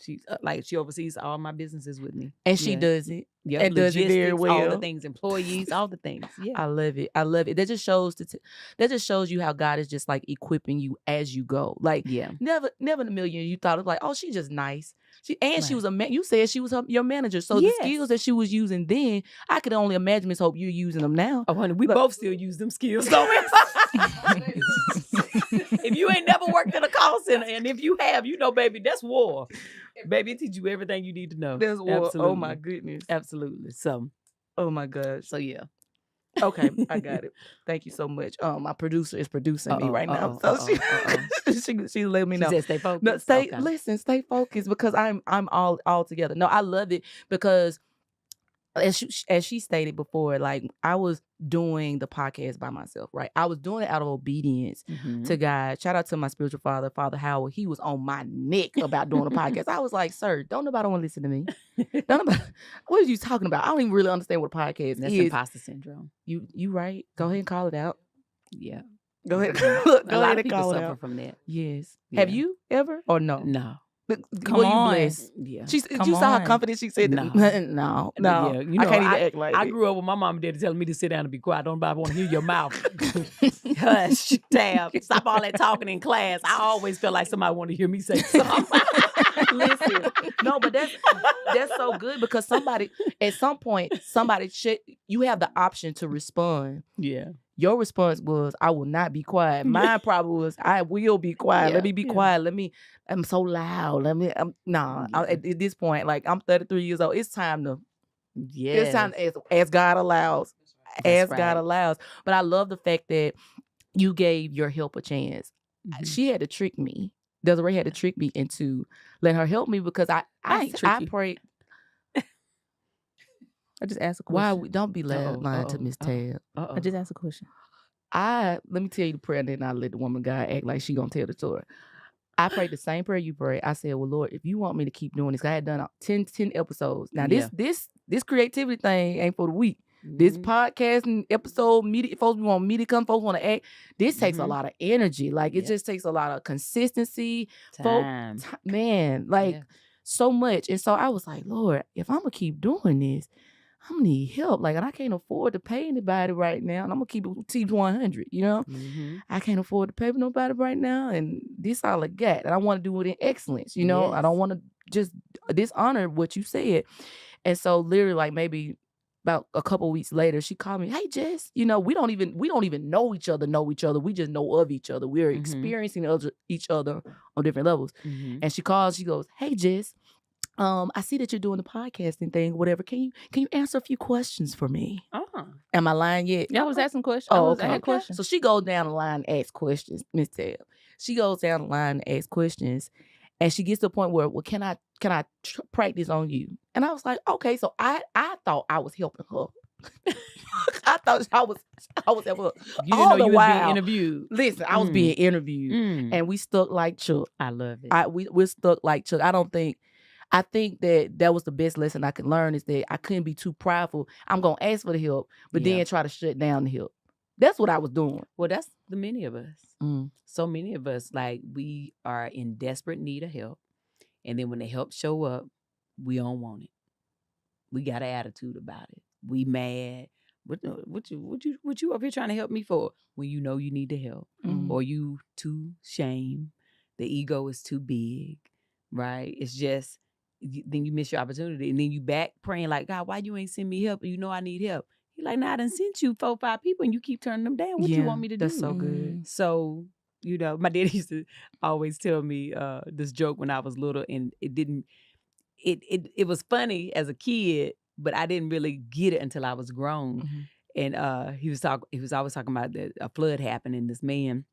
She's she oversees all my businesses with me, and she does it. Yeah, and does it very well. All the things, employees, all the things. Yeah, I love it. I love it. That just shows you how God is just like equipping you as you go. Like, never in a million you thought it was like, oh, she's just nice. She was you said she was your manager. So the skills that she was using then, I could only imagine, Miss Hope, you're using them now. Oh, honey, we both still use them skills. So if you ain't never worked in a call center, and if you have, you know, baby, that's war. Baby, it teach you everything you need to know. That's war. Absolutely. Oh my goodness. Absolutely. So, oh my gosh. So yeah. Okay, I got it. Thank you so much. My producer is producing me right now, so she let me know. She said stay focused. No, listen, stay focused because I'm all together. No, I love it because as she stated before, like I was doing the podcast by myself, right? I was doing it out of obedience to God. Shout out to my spiritual father, Father Howard. He was on my neck about doing a podcast. I was like, sir, don't nobody want to listen to me. What are you talking about? I don't even really understand what a podcast is. That's imposter syndrome. You right? Go ahead and call it out. Yeah. Go ahead. A lot of people suffer from that. Yes. Yeah. Have you ever or no? No. Come on. You blessed? Yeah. You saw how confident she said that. No. Yeah. You know, I can't even act like I grew up with my mom and daddy telling me to sit down and be quiet. Don't nobody want to hear your mouth. Hush, Tab. Stop all that talking in class. I always feel like somebody want to hear me say something. Listen, no, but that's so good because somebody at some point you have the option to respond. Yeah. Your response was, I will not be quiet. Mine probably was, I will be quiet. Let me be quiet. I'm so loud. At this point, like I'm 33 years old. It's time to, it's time as God allows. God allows. But I love the fact that you gave your help a chance. She had to trick me. Desiree had to trick me into letting her help me because I prayed. I just asked a question. Why don't be lying to Miss Tab? I just asked a question. Let me tell you the prayer, and then I let the woman God act like she gonna tell the story. I prayed the same prayer you prayed. I said, well, Lord, if you want me to keep doing this, I had done 10 episodes. Now this creativity thing ain't for the week. This podcasting episode, media, folks want me to come, folks want to act. This takes a lot of energy. Like it just takes a lot of consistency. Time. So much. And so I was like, Lord, if I'm gonna keep doing this, I'm gonna need help. Like, and I can't afford to pay anybody right now. And I'm gonna keep it 100, you know? I can't afford to pay for nobody right now. And this all I got. And I want to do it in excellence, you know? I don't want to just dishonor what you said. And so literally like maybe about a couple weeks later, she called me, hey Jess, you know, we don't even know each other. We just know of each other. We're experiencing each other on different levels. And she calls, she goes, hey Jess, I see that you're doing the podcasting thing, whatever. Can you answer a few questions for me? Am I lying yet? Yeah, I was asking questions. Oh, okay. So she goes down the line and asks questions, Miss Tab. She goes down the line and asks questions, and she gets to a point where, well, can I practice on you? And I was like, okay. So I thought I was helping her. I thought I was helping her. You didn't know you was being interviewed. Listen, I was being interviewed, and we stuck like Chuck. I love it. We're stuck like Chuck. I think that was the best lesson I could learn is that I couldn't be too prideful. I'm going to ask for the help, but then try to shut down the help. That's what I was doing. Well, that's the many of us. So many of us, like, we are in desperate need of help. And then when the help show up, we don't want it. We got an attitude about it. We mad. What you up here trying to help me for? When you know you need the help. Or you too shame. The ego is too big. Right? It's just... then you miss your opportunity, and then you back praying like, God, why you ain't send me help? You know I need help. He like, nah, I done sent you 4 or 5 people, and you keep turning them down. What you want me to do? That's so good. So, you know, my daddy used to always tell me this joke when I was little, and it was funny as a kid, but I didn't really get it until I was grown. And he was always talking about a flood happened, and this man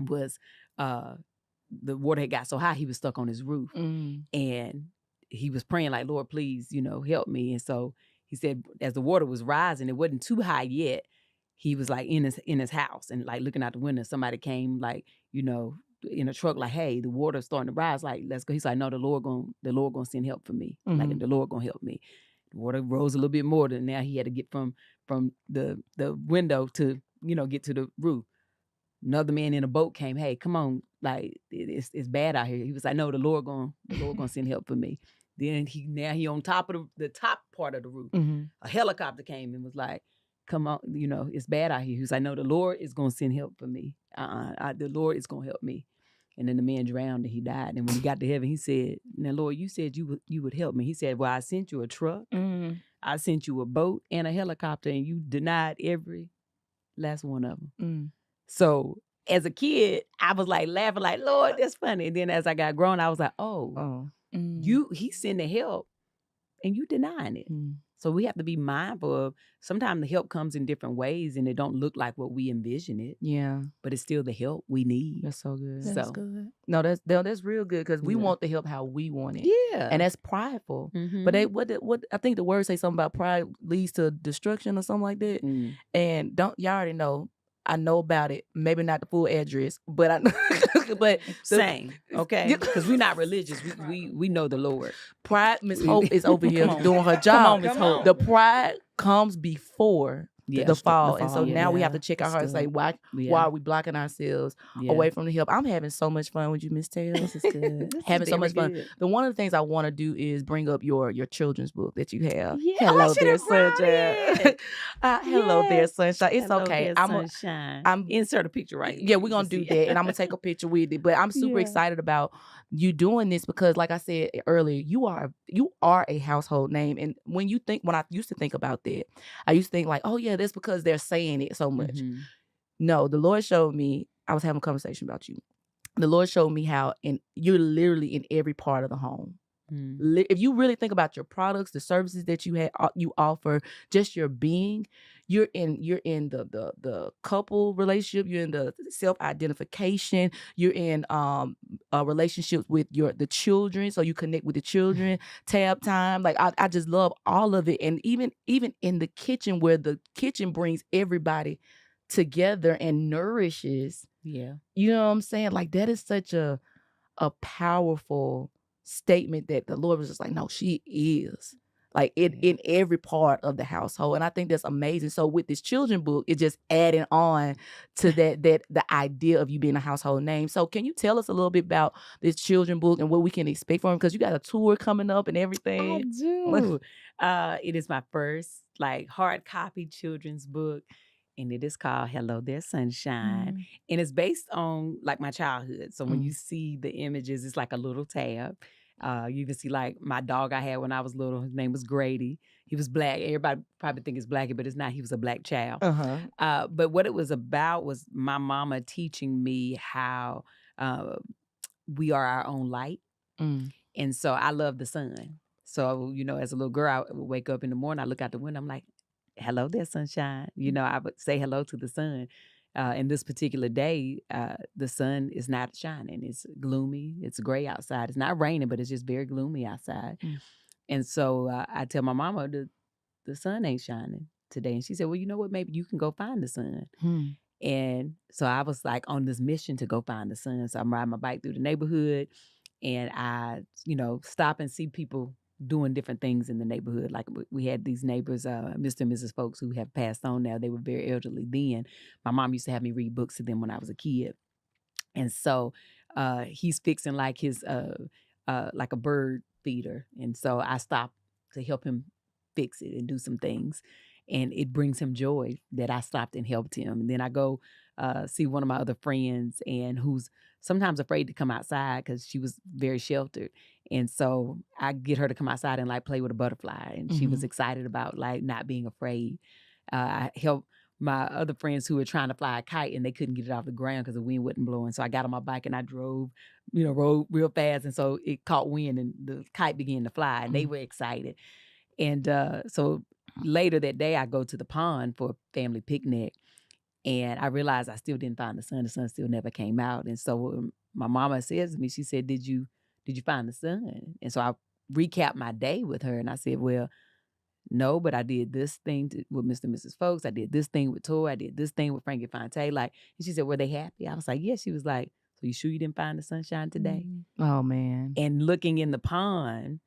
was the water had got so high he was stuck on his roof. And he was praying like, Lord, please, help me. And so he said, as the water was rising, it wasn't too high yet. He was like in his house and like looking out the window. Somebody came like, in a truck, like, hey, the water's starting to rise. Like, let's go. He's like, no, the Lord gonna send help for me. Like, the Lord gonna help me. The water rose a little bit more than now he had to get from the window to, get to the roof. Another man in a boat came, hey, come on, like it's bad out here. He was like, no, the Lord gonna send help for me. Then he on top of the top part of the roof. A helicopter came and was like, come on, it's bad out here. He was like, no, the Lord is gonna send help for me. The Lord is gonna help me. And then the man drowned and he died. And when he got to heaven, he said, now, Lord, you said you would help me. He said, well, I sent you a truck. I sent you a boat and a helicopter, and you denied every last one of them. So as a kid, I was like laughing like, Lord, that's funny. And then as I got grown, I was like, he sent the help and you denying it. So we have to be mindful of sometimes the help comes in different ways and it don't look like what we envision it. Yeah. But it's still the help we need. That's so good. That's good. No, that's real good because we want the help how we want it. Yeah. And that's prideful. But what I think the word say something about pride leads to destruction or something like that. And y'all already know. I know about it. Maybe not the full address, but I know. But same, okay? Because we're not religious. We know the Lord. Pride, Miss Hope is over here doing her job. Come on, Miss Hope. The pride comes before the fall. And so yeah. now we have to check our hearts and say, why are we blocking ourselves away from the help? I'm having so much fun with you, Miss Tails. This is good. Having so much fun. One of the things I want to do is bring up your children's book that you have. Yeah. Hello there, Sunshine. Hello there, Sunshine. It's Hello okay. there, Sunshine. I'm insert a picture right here. Yeah, we're gonna do that, and I'm gonna take a picture with it. But I'm super excited about you doing this because, like I said earlier, you are a household name. And when I used to think about that, I used to think like, oh yeah, that's because they're saying it so much. No, the Lord showed me. I was having a conversation about you. The Lord showed me how, you're literally in every part of the home. If you really think about your products, the services that you offer, just your being, you're in the couple relationship, you're in the self-identification, you're in relationships with the children, so you connect with the children, tab time. Like I just love all of it. And even in the kitchen, where the kitchen brings everybody together and nourishes. Yeah. You know what I'm saying? Like that is such a powerful statement that the Lord was just like, no, she is like in every part of the household. And I think that's amazing. So with this children book, it's just adding on to that the idea of you being a household name. So can you tell us a little bit about this children book and what we can expect from it? Because you got a tour coming up and everything. I do. It is my first like hard copy children's book. And it is called Hello There, Sunshine. And it's based on like my childhood. So when you see the images, it's like a little tab. You even see like my dog I had when I was little. His name was Grady. He was black. Everybody probably think it's Blackie, but it's not. He was a black child. But what it was about was my mama teaching me how we are our own light. And so I love the sun. So, as a little girl, I would wake up in the morning, I look out the window, I'm like, hello there, sunshine. I would say hello to the sun. And this particular day, the sun is not shining. It's gloomy. It's gray outside. It's not raining, but it's just very gloomy outside. And so I tell my mama, the sun ain't shining today. And she said, well, you know what? Maybe you can go find the sun. And so I was like on this mission to go find the sun. So I'm riding my bike through the neighborhood and I, stop and see people doing different things in the neighborhood. Like we had these neighbors, Mr. and Mrs. Folks, who have passed on now. They were very elderly then. My mom used to have me read books to them when I was a kid. And so he's fixing like his, like a bird feeder. And so I stopped to help him fix it and do some things. And it brings him joy that I stopped and helped him. And then I go see one of my other friends and who's sometimes afraid to come outside because she was very sheltered. And so I get her to come outside and like play with a butterfly. And she was excited about like not being afraid. I helped my other friends who were trying to fly a kite and they couldn't get it off the ground because the wind wasn't blowing. So I got on my bike and I drove, rode real fast. And so it caught wind and the kite began to fly and they were excited. And so later that day, I go to the pond for a family picnic, and I realized I still didn't find the sun. The sun still never came out. And so my mama says to me, she said, did you find the sun? And so I recapped my day with her, and I said, well, no, but I did this thing with Mr. and Mrs. Folks. I did this thing with Tori. I did this thing with Frankie Fontaine. Like, and she said, were they happy? I was like, yes. She was like, so you sure you didn't find the sunshine today? Oh, man. And looking in the pond,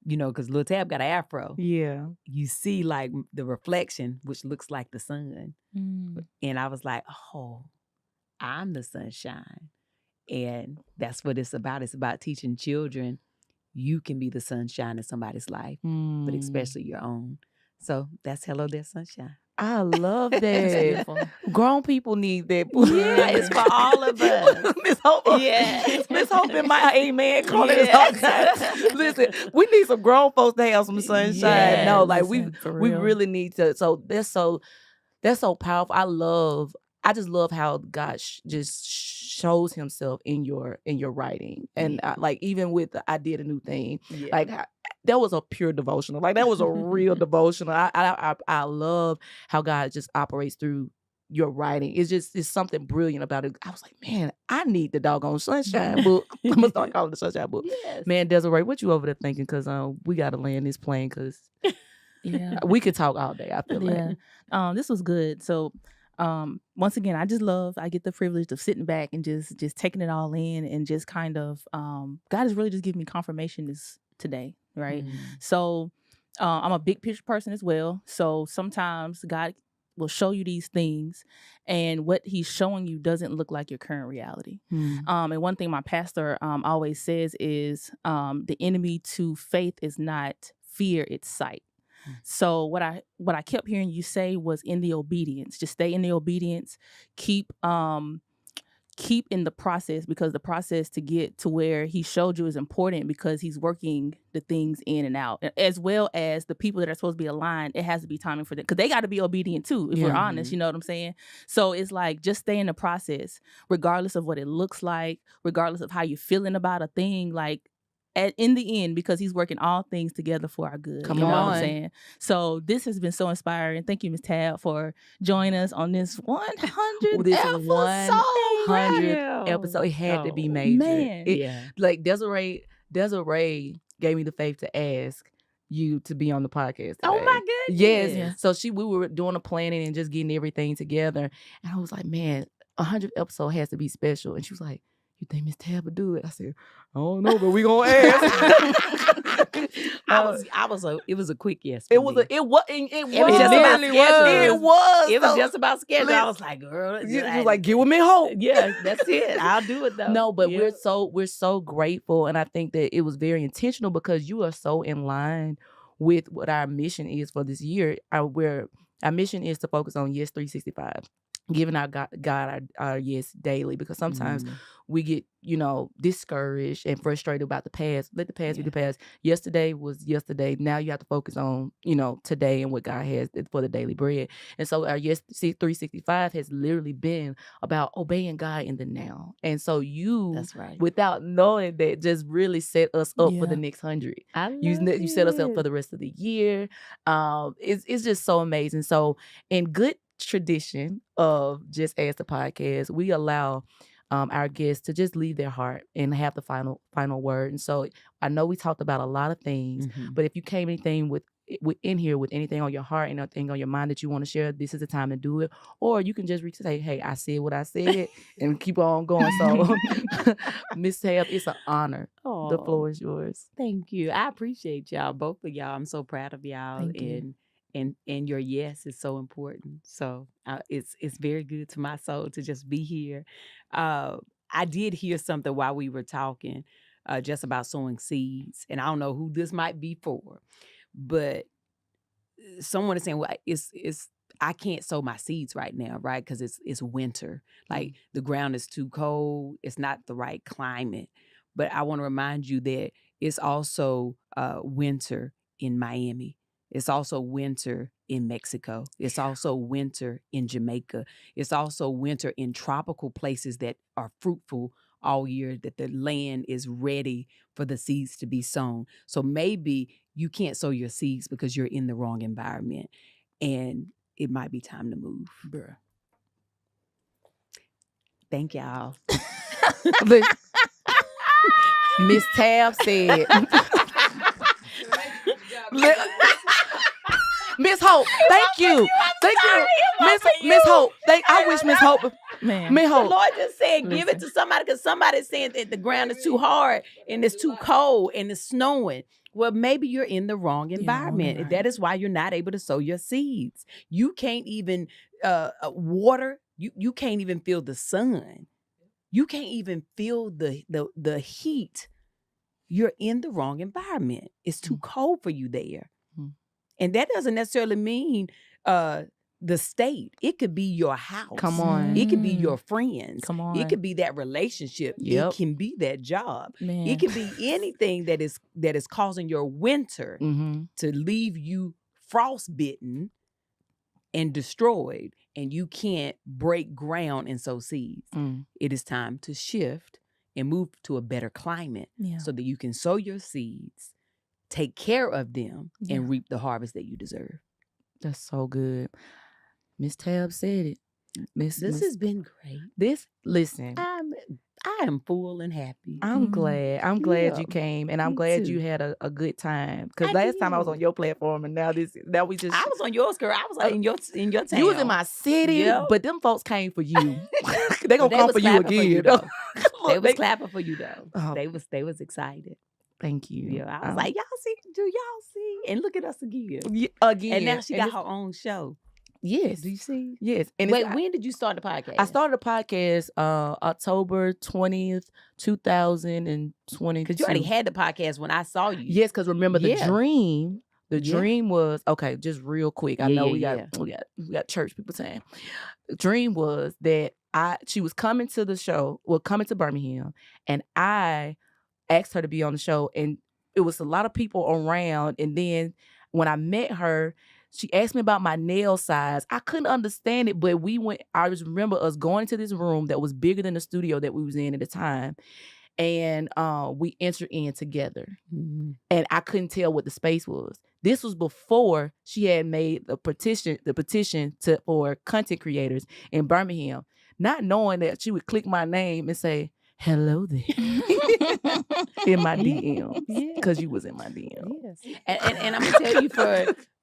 you know, because Lil Tab got an afro. Yeah. You see like the reflection, which looks like the sun. And I was like, oh, I'm the sunshine. And that's what it's about. It's about teaching children you can be the sunshine in somebody's life, but especially your own. So that's Hello There Sunshine. I love that. Grown people need that. Yeah, it's for all of us. Miss Hope. Yeah. Miss Hope in my amen calling us all the time. Listen, we need some grown folks to have some sunshine. Yes. No, like we real. really need to. So that's so powerful. I just love how God just shows himself in your writing. And like even with I did a new thing, like that was a pure devotional. Like that was a real devotional. I love how God just operates through your writing. It's something brilliant about it. I was like, man, I need the doggone sunshine book. I'm gonna start calling it the sunshine book. Yes. Man, Desiree, what you over there thinking? Because we gotta land this plane because we could talk all day. I feel like this was good. So once again, I get the privilege of sitting back and just taking it all in and just kind of God has really just given me confirmation today, right? So I'm a big picture person as well. So sometimes God will show you these things and what he's showing you doesn't look like your current reality. And one thing my pastor always says is the enemy to faith is not fear, it's sight. So what I kept hearing you say was in the obedience. Just stay in the obedience. Keep in the process, because the process to get to where he showed you is important, because he's working the things in and out, as well as the people that are supposed to be aligned. It has to be timing for them, because they got to be obedient too, if we're honest. You know what I'm saying? So it's like, just stay in the process, regardless of what it looks like, regardless of how you're feeling about a thing. Like, in the end, because he's working all things together for our good. Come you know on. what I'm saying? So this has been so inspiring. Thank you, Ms. Tab, for joining us on this 100th episode. 100th episode. It had to be major. Man. Like Desiree gave me the faith to ask you to be on the podcast today. Oh my goodness. Yes. So we were doing a planning and just getting everything together. And I was like, man, 100th episode has to be special. And she was like, you think Miss Tab would do it? I said, I don't know, but we gonna ask. It was a quick yes. It was just about schedule. It was just about schedule. I was like, girl, you was like, give me hope. Yeah, that's it. I'll do it though. No, but we're so grateful, and I think that it was very intentional, because you are so in line with what our mission is for this year. Our mission is to focus on Yes 365. Giving our God our yes daily, because sometimes we get, discouraged and frustrated about the past. Let the past be the past. Yesterday was yesterday. Now you have to focus on, today and what God has for the daily bread. And so our Yes 365 has literally been about obeying God in the now. And so that's right, without knowing that, just really set us up for the next 100. You set us up for the rest of the year. It's just so amazing. So in good tradition of Just Ask the Podcast, we allow our guests to just leave their heart and have the final word. And so I know we talked about a lot of things, but if you came in here with anything on your heart and anything on your mind that you want to share, this is the time to do it. Or you can just say, hey, I said what I said, and keep on going. So Miss Tab, it's an honor. The floor is yours. Thank you. I appreciate y'all, both of y'all. I'm so proud of y'all. Thank you. And your yes is so important. So it's very good to my soul to just be here. I did hear something while we were talking just about sowing seeds. And I don't know who this might be for, but someone is saying, well, I can't sow my seeds right now, right? Because it's winter. Like the ground is too cold. It's not the right climate. But I want to remind you that it's also winter in Miami. It's also winter in Mexico. It's also winter in Jamaica. It's also winter in tropical places that are fruitful all year, that the land is ready for the seeds to be sown. So maybe you can't sow your seeds because you're in the wrong environment. And it might be time to move. Bruh. Thank y'all. Miss Tab said, Miss Hope, thank you. Thank you. Miss Hope. I wish Miss Hope. Man. Miss The Hope. Lord just said, give it to somebody because somebody's saying that the ground is too hard and it's too cold and it's snowing. Well, maybe you're in the wrong environment. That is why you're not able to sow your seeds. You can't even water. You can't even feel the sun. You can't even feel the heat. You're in the wrong environment. It's too cold for you there. And that doesn't necessarily mean the state. It could be your house. Come on. It could be your friends. Come on. It could be that relationship. Yep. It can be that job. Man. It could be anything that is causing your winter to leave you frostbitten and destroyed, and you can't break ground and sow seeds. It is time to shift and move to a better climate so that you can sow your seeds, take care of them, and reap the harvest that you deserve. That's so good. Miss Tab said it. This has been great. Listen. I am full and happy. I'm glad. I'm glad you Yeah, came, and I'm me glad too. you had a good time. Because last time I was on your platform, and now we just. I was on yours, girl. I was in your town. You was in my city, Yep. but them folks came for you. They gonna They come was for you clapping for you, again. though. They was clapping for you though. Oh. They was excited. Thank you. Yeah, I was like, y'all see? Do y'all see? And look at us again. Again, And now she got her own show. Yes. Do you see? Yes. And Wait, when did you start the podcast? I started the podcast October 20th, 2020. Because you already had the podcast when I saw you. Yes, because remember the Yeah. dream. The Yeah. dream was okay. Just real quick. I Yeah, know yeah, we got church people saying. The dream was that she was coming to the show, coming to Birmingham, and I asked her to be on the show, and it was a lot of people around. And then when I met her, she asked me about my nail size. I couldn't understand it, but I just remember us going into this room that was bigger than the studio that we was in at the time. And we entered in together. And I couldn't tell what the space was. This was before she had made the petition for content creators in Birmingham, not knowing that she would click my name and say, hello there. In my DM. Because you was in my DM. Yes. And I'm gonna tell you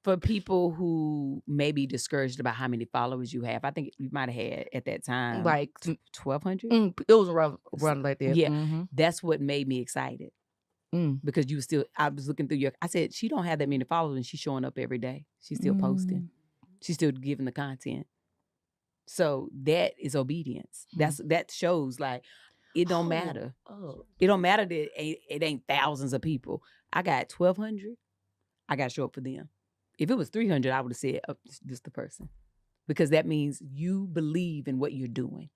for people who may be discouraged about how many followers you have, I think you might have had at that time Like 1,200. It was around like that. Yeah. That's what made me excited. Because I was looking through I said, she don't have that many followers and she's showing up every day. She's still posting. She's still giving the content. So that is obedience. That shows like, it don't matter. It don't matter that it ain't thousands of people. I got 1,200. I got to show up for them. If it was 300, I would have said, just the person. Because that means you believe in what you're doing.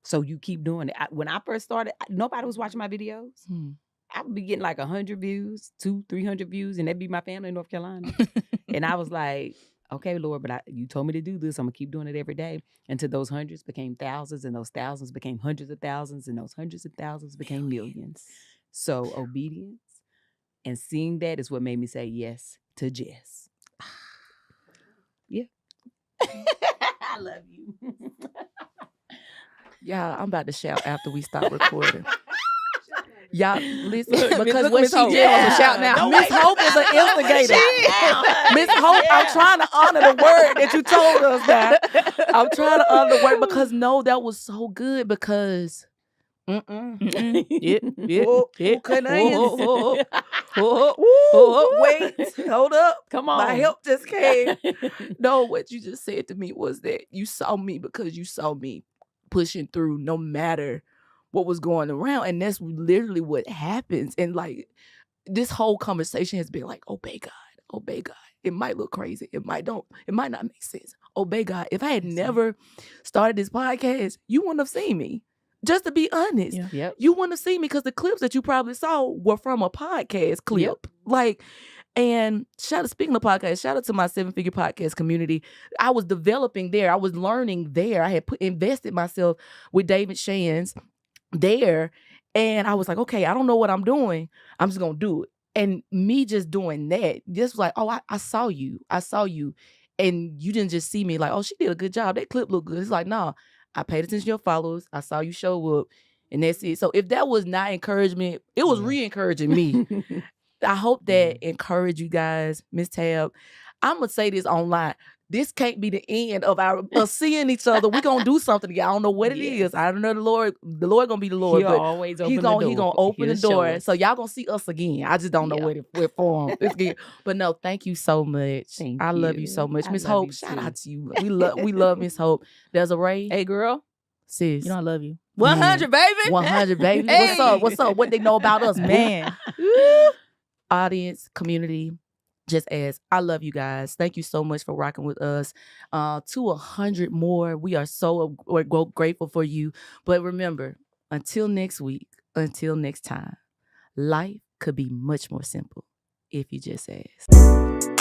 So you keep doing it. When I first started, nobody was watching my videos. I would be getting like 100 views, 200-300 views, and that'd be my family in North Carolina. And I was like, okay, Lord, but you told me to do this. I'm going to keep doing it every day until those hundreds became thousands, and those thousands became hundreds of thousands, and those hundreds of thousands became millions. So obedience and seeing that is what made me say yes to Jess. Yeah. I love you. Y'all, I'm about to shout after we stop recording. Y'all listen, because look, what Miss she Hope. did Yeah. was a shout now. Don't Miss wait. Hope is an instigator. Miss Hope, I'm trying to honor the word that you told us now. I'm trying to honor the word because no, that was so good because Yeah. wait, hold up. Come on. My help just came. No, what you just said to me was that you saw me because you saw me pushing through no matter what was going around. And that's literally what happens. And like this whole conversation has been like, obey God, obey God. It might look crazy. It might not make sense. Obey God. If I had never started this podcast, you wouldn't have seen me. Just to be honest, Yep. you wouldn't have seen me because the clips that you probably saw were from a podcast clip. Like, and speaking of podcasts, shout out to my 7-figure podcast community. I was developing there. I was learning there. I had invested myself with David Shands there. And I was like, okay, I don't know what I'm doing. I'm just going to do it. And me just doing that, just like, oh, I saw you. And you didn't just see me like, oh, she did a good job. That clip looked good. It's like, no, I paid attention to your followers. I saw you show up. And that's it. So if that was not encouragement, it was re-encouraging me. I hope that encourage you guys. Miss Tab, I'm going to say this online. This can't be the end of us seeing each other. We're going to do something together. I don't know what it is. I don't know the Lord going to be the Lord. He'll but always open He's the door. He's going to open the He'll door. show us. So y'all going to see us again. I just don't know what form. But no, thank you so much. I love you so much. Miss Hope, shout out to you. We love Miss Hope. Desiree. Hey, girl. Sis. You know I love you. 100, baby. 100, baby. Hey. What's up? What they know about us, man? Audience, community, just as I love you guys. Thank you so much for rocking with us. To 100 more. We are so grateful for you. But remember, until next week, until next time, life could be much more simple if you just ask.